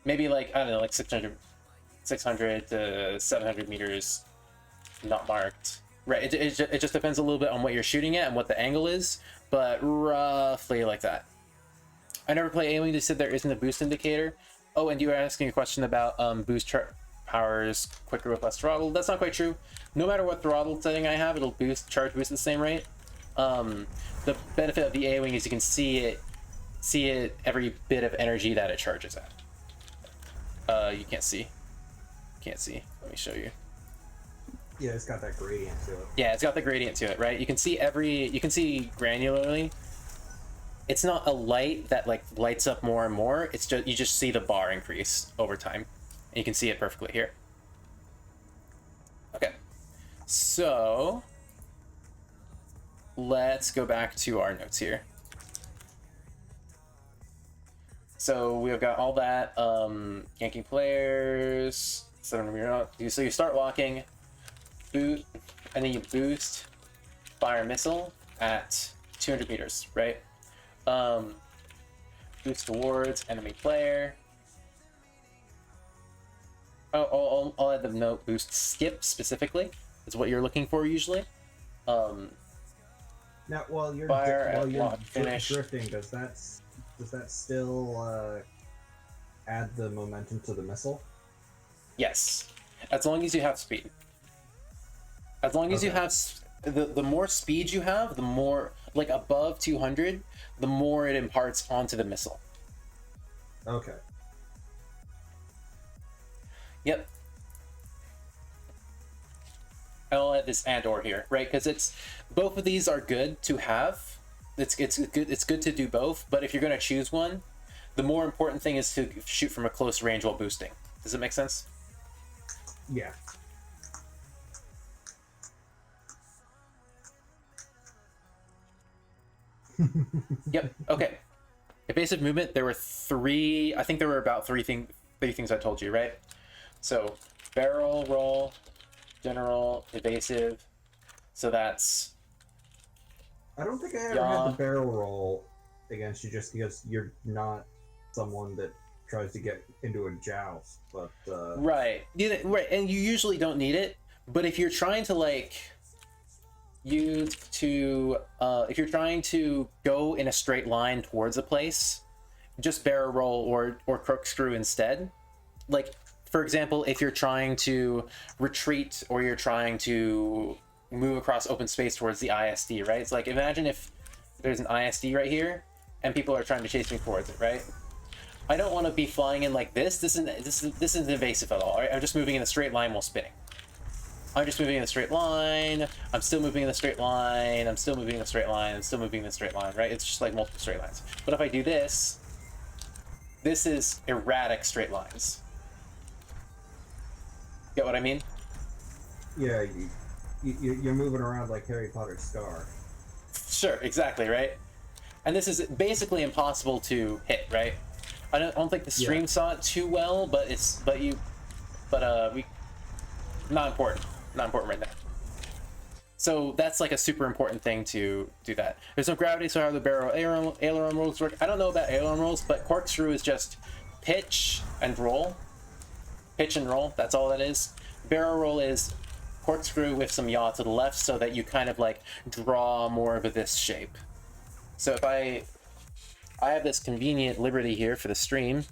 like, I don't know, like 600 to 700 meters not marked. Right, it just depends a little bit on what you're shooting at and what the angle is, but roughly like that. I never play A-Wing, they said there isn't a boost indicator. Oh, and you were asking a question about boost powers quicker with less throttle. That's not quite true. No matter what throttle setting I have, it'll charge boost at the same rate. The benefit of the A-Wing is you can see it every bit of energy that it charges at. You can't see. Let me show you. Yeah, it's got that gradient to it. Yeah, it's got the gradient to it, right? You can see granularly. It's not a light that like lights up more and more. It's just, you just see the bar increase over time. And you can see it perfectly here. Okay. So let's go back to our notes here. So we've got all that, yanking players, so you start locking, boot, and then you boost fire missile at 200 meters, right? Boost towards enemy player. I'll add the note boost skip specifically is what you're looking for usually. Now, Fire at lock finish. drifting, does that still add the momentum to the missile? Yes, as long as you have speed. As long as you have the more speed you have, the more, like above 200, the more it imparts onto the missile. Okay. Yep. I'll add this and/or here, right? Because it's both of these are good to have. It's good to do both. But if you're going to choose one, the more important thing is to shoot from a close range while boosting. Does it make sense? Yeah. Yep. Okay. Evasive movement. There were three. I think there were about three things I told you, right? So barrel roll, general, evasive. So that's. I don't think I ever had the barrel roll against you, just because you're not someone that tries to get into a joust. But right, right, and you usually don't need it. But if you're trying to if you're trying to go in a straight line towards a place, just barrel roll or corkscrew instead. Like, for example, if you're trying to retreat or you're trying to move across open space towards the ISD, right? It's like, imagine if there's an ISD right here and people are trying to chase me towards it, right? I don't want to be flying in like this. This isn't evasive at all, right? I'm just moving in a straight line while spinning. I'm just moving in a straight line. I'm still moving in a straight line. I'm still moving in a straight line. I'm still moving in a straight line, right? It's just like multiple straight lines. But if I do this, this is erratic straight lines. Get what I mean? Yeah, you're moving around like Harry Potter's scar. Sure, exactly, right? And this is basically impossible to hit, right? I don't think the stream saw it too well, but not important right now. So that's like a super important thing to do that. There's no gravity, so how the barrel aileron rolls work. I don't know about aileron rolls, but corkscrew is just pitch and roll. Pitch and roll, that's all that is. Barrel roll is corkscrew with some yaw to the left so that you kind of like draw more of this shape. So if I have this convenient liberty here for the stream.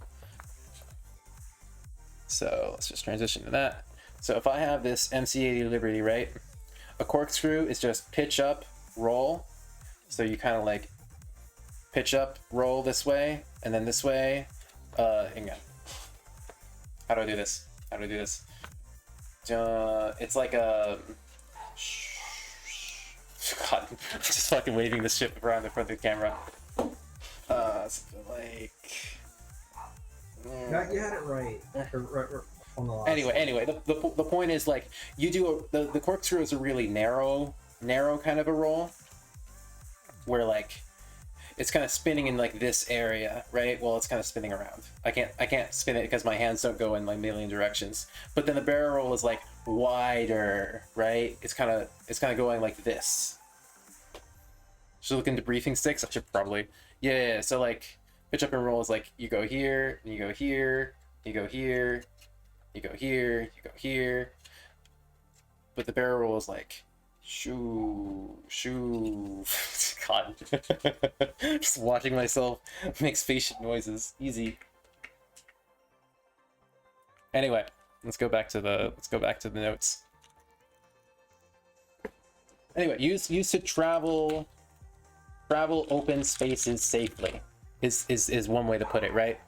So let's just transition to that. So if I have this MC80 liberty, right? A corkscrew is just pitch up, roll. So you kind of like pitch up, roll this way, and then this way. Hang on. How do I do this? It's like a... God, I'm just fucking waving this shit around in front of the camera. Something like... No, you had it right. Right on the last Anyway, the point is, like, you do the corkscrew is a really narrow kind of a roll, where like it's kind of spinning in like this area, right? Well, it's kind of spinning around. I can't spin it because my hands don't go in like a million directions. But then the barrel roll is like wider, right? It's kind of going like this. Should look into briefing sticks. I should probably. Yeah. So like pitch up and roll is like you go here, and you go here, you go here, you go here, you go here. But the barrel roll is like shoo. God. Just watching myself make spaceship noises. Easy. Anyway, let's go back to the notes. Anyway, use to travel open spaces safely is one way to put it, right?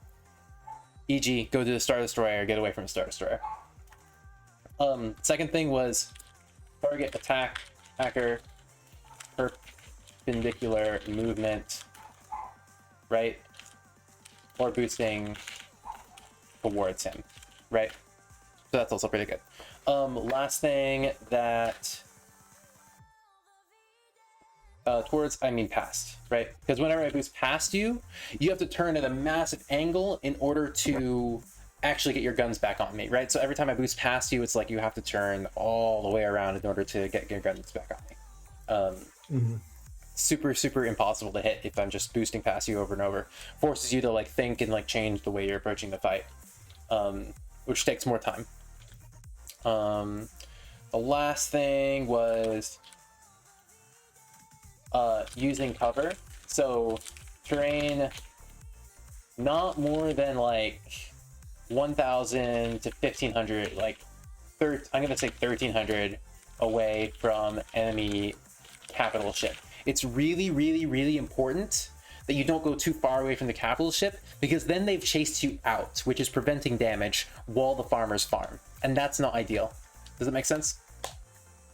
E.g., go to the Star Destroyer, get away from a Star Destroyer. Second thing was target attacker perpendicular movement, right? Or boosting towards him, right? So that's also pretty good. Last thing that past, right? Because whenever I boost past you, you have to turn at a massive angle in order to actually get your guns back on me, right? So every time I boost past you, it's like you have to turn all the way around in order to get your guns back on me. Super impossible to hit if I'm just boosting past you over and over. Forces you to like think and like change the way you're approaching the fight, which takes more time. The last thing was using cover. So terrain not more than like 1,000 to 1,500, like I'm gonna say 1,300 away from enemy capital ship. It's really, really, really important that you don't go too far away from the capital ship, because then they've chased you out, which is preventing damage while the farmers farm, and that's not ideal. Does that make sense?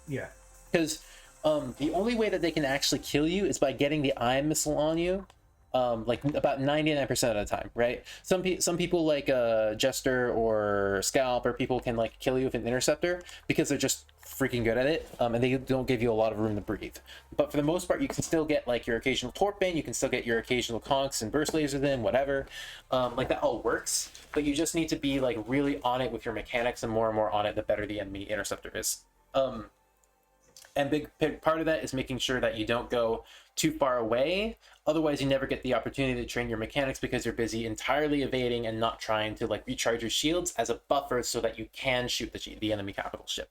Yeah. Because the only way that they can actually kill you is by getting the ion missile on you, like about 99% of the time, right? Some people like Jester or Scalp or people can like kill you with an interceptor because they're just freaking good at it, and they don't give you a lot of room to breathe. But for the most part, you can still get like your occasional torp in, you can still get your occasional conks and burst lasers in, whatever. Like that all works, but you just need to be like really on it with your mechanics, and more on it the better the enemy interceptor is. And big part of that is making sure that you don't go too far away. Otherwise, you never get the opportunity to train your mechanics because you're busy entirely evading and not trying to like recharge your shields as a buffer so that you can shoot the enemy capital ship.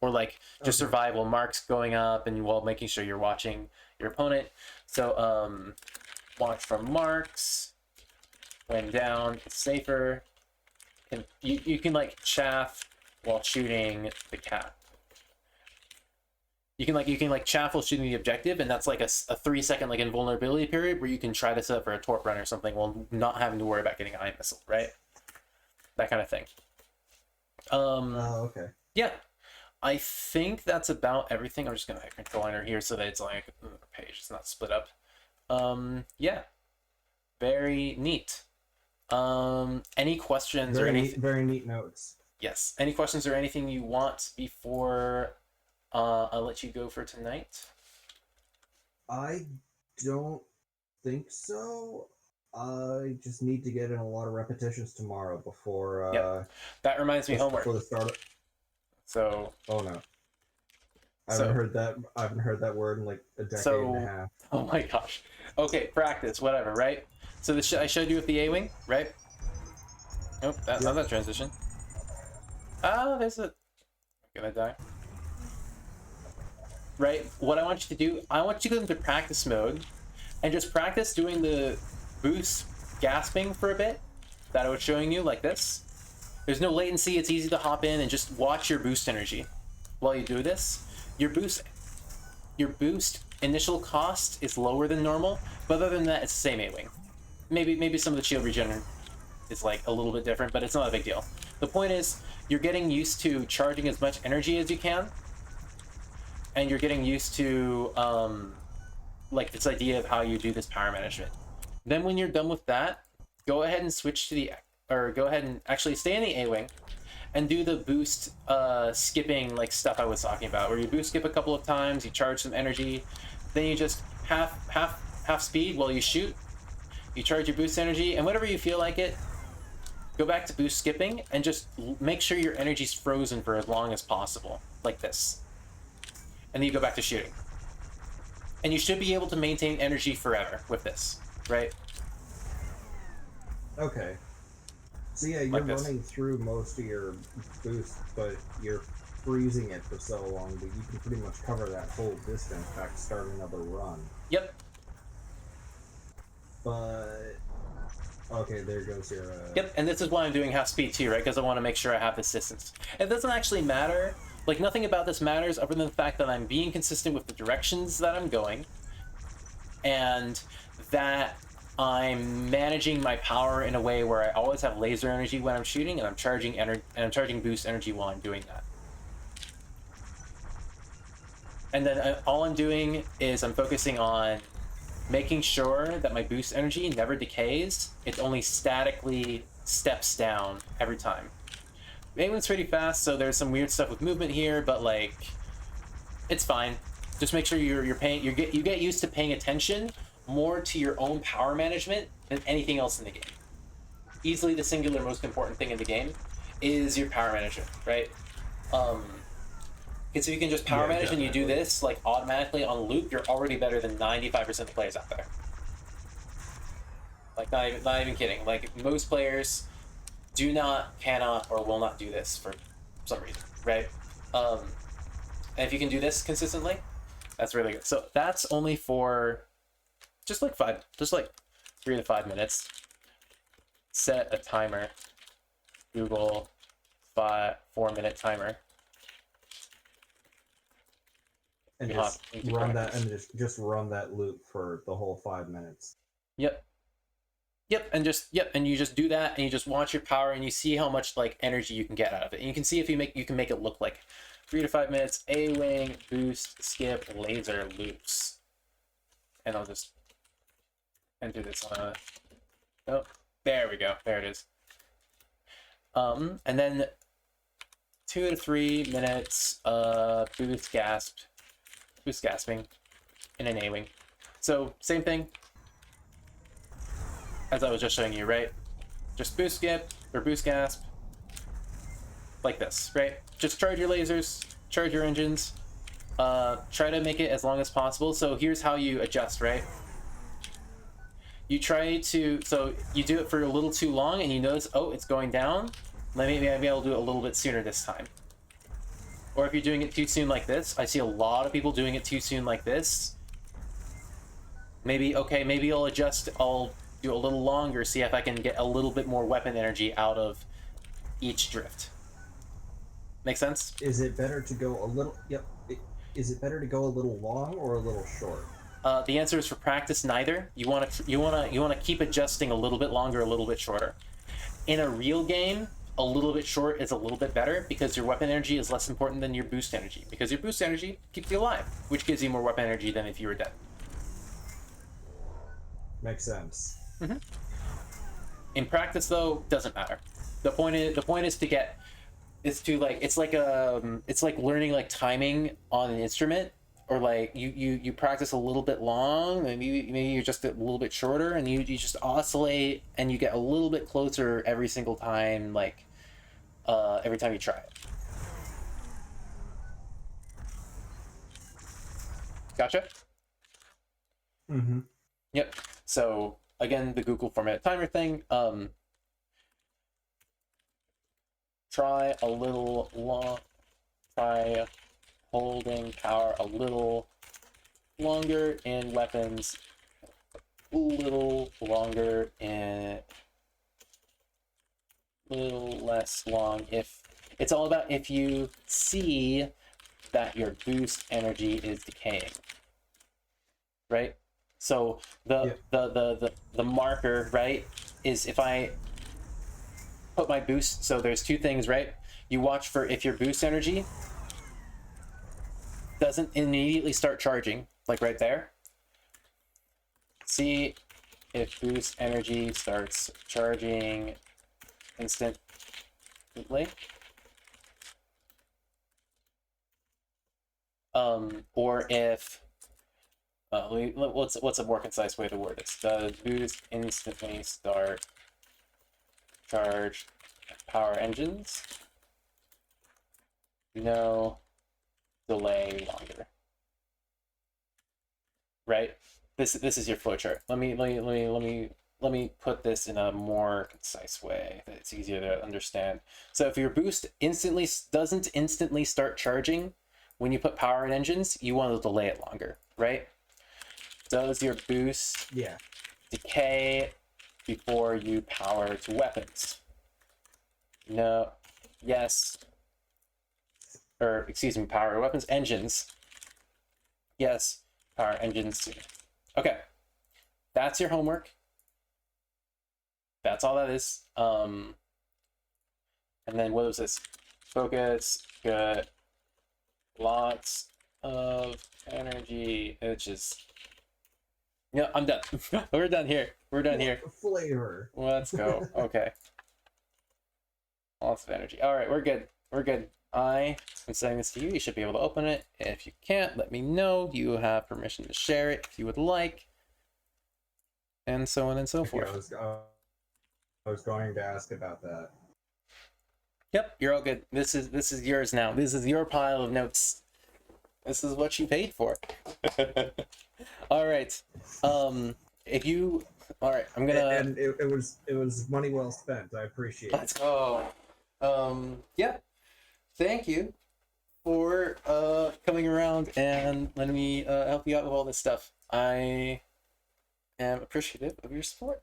Or like just survival marks going up and while making sure you're watching your opponent. So watch from marks. When down, it's safer. You can like chaff while shooting the cat. You can like chaff while shooting the objective, and that's like a 3-second like invulnerability period where you can try to set up for a torp run or something while not having to worry about getting an ion missile, right? That kind of thing. Okay. Yeah, I think that's about everything. I'm just gonna hit Control Enter here so that it's like a page, it's not split up. Yeah, very neat. Any questions or anything? Very neat notes. Yes. Any questions or anything you want before I'll let you go for tonight? I don't think so. I just need to get in a lot of repetitions tomorrow before. Yep. That reminds me, homework. Before the start. So. Oh no. I haven't heard that word in like a decade and a half. Oh my gosh. Okay, practice, whatever, right? So I showed you with the A-wing, right? Nope, that's not that transition. Oh, there's a. I'm gonna die. Right, what I want you to do, I want you to go into practice mode and just practice doing the boost gasping for a bit that I was showing you, like this. There's no latency, it's easy to hop in and just watch your boost energy while you do this. Your boost initial cost is lower than normal, but other than that, it's the same A-wing. Maybe some of the shield regen is like a little bit different, but it's not a big deal. The point is, you're getting used to charging as much energy as you can, and you're getting used to like this idea of how you do this power management. Then when you're done with that, go ahead and switch to go ahead and actually stay in the A-wing and do the boost skipping like stuff I was talking about, where you boost skip a couple of times, you charge some energy, then you just half speed while you shoot, you charge your boost energy, and whenever you feel like it, go back to boost skipping and just make sure your energy's frozen for as long as possible, like this. And then you go back to shooting. And you should be able to maintain energy forever with this, right? Okay. So yeah, you're like running through most of your boost, but you're freezing it for so long that you can pretty much cover that whole distance back to start another run. Yep. But okay, there goes your Yep, and this is why I'm doing half speed too, right? Because I want to make sure I have this distance. It doesn't actually matter. Like, nothing about this matters other than the fact that I'm being consistent with the directions that I'm going, and that I'm managing my power in a way where I always have laser energy when I'm shooting, and I'm charging boost energy while I'm doing that. And then all I'm doing is I'm focusing on making sure that my boost energy never decays. It only statically steps down every time. A-wing's pretty fast, so there's some weird stuff with movement here, but like, it's fine. Just make sure you get used to paying attention more to your own power management than anything else in the game. Easily the singular most important thing in the game is your power management, right? Because if you can just power manage and you do this like automatically on loop, you're already better than 95% of the players out there. Like, not even kidding. Like, most players do not, cannot, or will not do this for some reason. right? And if you can do this consistently, that's really good. So that's only for just like 3 to 5 minutes. Set a timer. Google 4-minute timer. And just run that, and just run that loop for the whole 5 minutes. Yep. And you just do that, and you just watch your power, and you see how much like energy you can get out of it. And you can see if you can make it look like 3 to 5 minutes, A-wing, boost, skip, laser, loops. And I'll just enter this on a... Oh, there we go. There it is. And then 2 to 3 minutes boost gasping in an A-wing. So same thing as I was just showing you, right? Just boost skip or boost gasp like this, right? Just charge your lasers, charge your engines, try to make it as long as possible. So here's how you adjust, right? You try to, so you do it for a little too long and you notice, oh, it's going down. Maybe I'll do it a little bit sooner this time. Or if you're doing it too soon like this, I see a lot of people doing it too soon like this. Maybe I'll adjust, I'll do a little longer, see if I can get a little bit more weapon energy out of each drift. Make sense? Is it better to go a little, is it better to go a little long or a little short? The answer is for practice, neither. You want to keep adjusting a little bit longer, a little bit shorter. In a real game, a little bit short is a little bit better because your weapon energy is less important than your boost energy. Because your boost energy keeps you alive, which gives you more weapon energy than if you were dead. Makes sense. Mm-hmm. In practice, though, doesn't matter. The point is to get it's like learning like timing on an instrument, or like you practice a little bit long, maybe you're just a little bit shorter, and you just oscillate and you get a little bit closer every single time, like every time you try it. Gotcha? Mm-hmm. Yep. So again, the Google format timer thing, try holding power a little longer in weapons, a little longer in a little less long if it's all about if you see that your boost energy is decaying, right? So the marker, right, is if I put my boost, so there's two things, right? You watch for if your boost energy doesn't immediately start charging, like right there. See if boost energy starts charging instantly. Or if what's a more concise way to word this? Does boost instantly start charge power engines? No delay longer. Right? This is your flowchart. Let me put this in a more concise way that it's easier to understand. So if your boost doesn't instantly start charging when you put power in engines, you want to delay it longer, right? Does your boost decay before you power to weapons? No. Yes. Or excuse me, power to weapons, engines. Yes. Power engines soon. Okay. That's your homework. That's all that is. And then what was this? Focus, good. Lots of energy. It's just... Yeah, I'm done. We're done here. We're done here. Flavor. Let's go. Okay. Lots of energy. All right, we're good. We're good. I am sending this to you. You should be able to open it. If you can't, let me know. You have permission to share it if you would like. And so on and so forth. I was going to ask about that. Yep, you're all good. This is yours now. This is your pile of notes. This is what you paid for. All right. If you, all right, I'm gonna. And it was money well spent. I appreciate it. Let's go. Yeah. thank you for coming around and letting me help you out with all this stuff. I am appreciative of your support.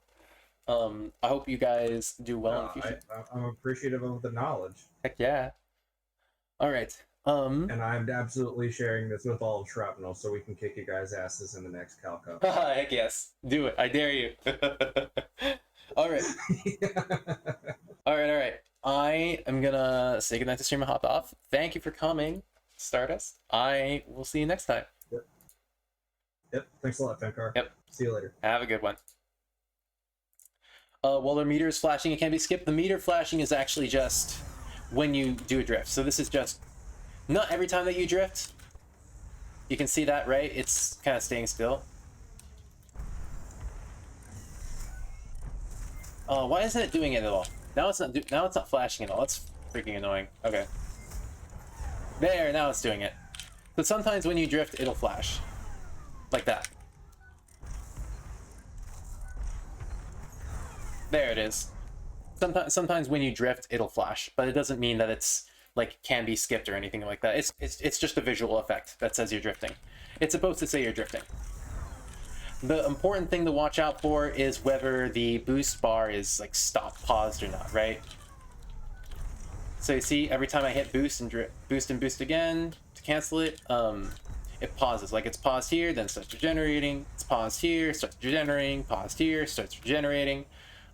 I hope you guys do well in the future. I'm appreciative of the knowledge. Heck yeah. All right. And I'm absolutely sharing this with all of Shrapnel so we can kick you guys' asses in the next Cal Cup. Heck yes. Do it. I dare you. All right. All right. I am gonna say goodnight to stream and hop off. Thank you for coming, Stardust. I will see you next time. Yep. Thanks a lot, Fenkar. Yep. See you later. Have a good one. While the meter is flashing, it can be skipped. The meter flashing is actually just when you do a drift. So this is just not every time that you drift. You can see that, right? It's kind of staying still. Why isn't it doing it at all? Now it's not. Now it's not flashing at all. That's freaking annoying. Okay. There. Now it's doing it. But sometimes when you drift, it'll flash, like that. There it is. Sometimes when you drift, it'll flash, but it doesn't mean that it's like can be skipped or anything like that. It's just a visual effect that says you're drifting. It's supposed to say you're drifting. The important thing to watch out for is whether the boost bar is like stopped, paused or not, right? So you see, every time I hit boost and boost again to cancel it, it pauses. Like it's paused here, then starts regenerating. It's paused here, starts regenerating. Paused here, starts regenerating.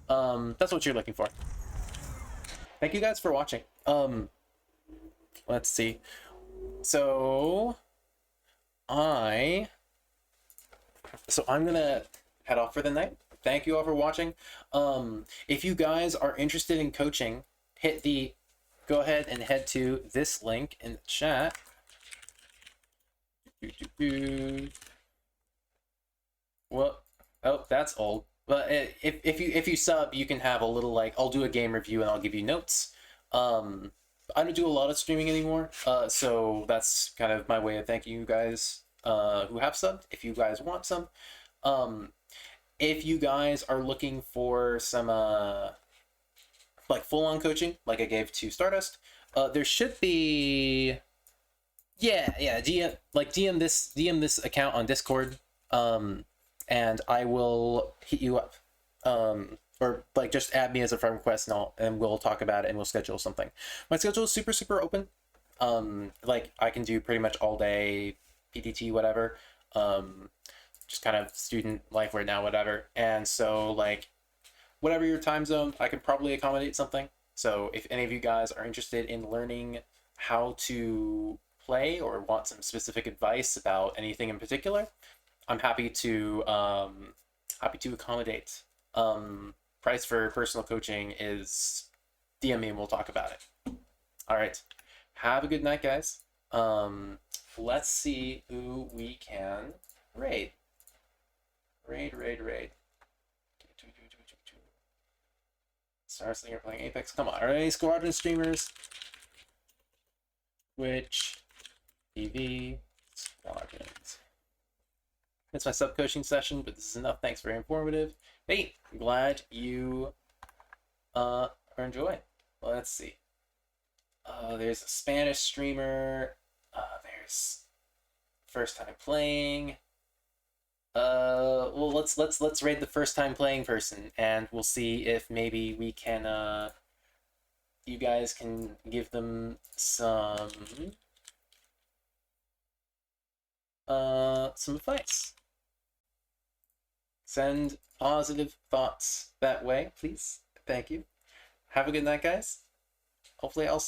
That's what you're looking for. Thank you guys for watching. Let's see. So I'm gonna head off for the night. Thank you all for watching. If you guys are interested in coaching, go ahead and head to this link in the chat. Well, oh, that's old. But if you sub, you can have a little like I'll do a game review and I'll give you notes. I don't do a lot of streaming anymore, so that's kind of my way of thanking you guys who have subbed. If you guys want some, if you guys are looking for some like full-on coaching, like I gave to Stardust, there should be DM this account on Discord. And I will hit you up, or like just add me as a friend request, and we'll talk about it and we'll schedule something. My schedule is super open. Like I can do pretty much all day, PTT, whatever. Just kind of student life right now, whatever. And so like, whatever your time zone, I can probably accommodate something. So if any of you guys are interested in learning how to play or want some specific advice about anything in particular, I'm happy to accommodate. Price for personal coaching is DM me and we'll talk about it. All right, have a good night, guys. Let's see who we can raid. Raid. Star Slinger playing Apex. Come on, are any Squadron streamers? Twitch, TV, Squadrons. It's my sub coaching session, but this is enough. Thanks, very informative. Hey, glad you are enjoying. Well, let's see. There's a Spanish streamer. There's first time playing. Well, let's rate the first time playing person, and we'll see if maybe we can. You guys can give them some advice. Send positive thoughts that way, please. Thank you. Have a good night, guys. Hopefully I'll see you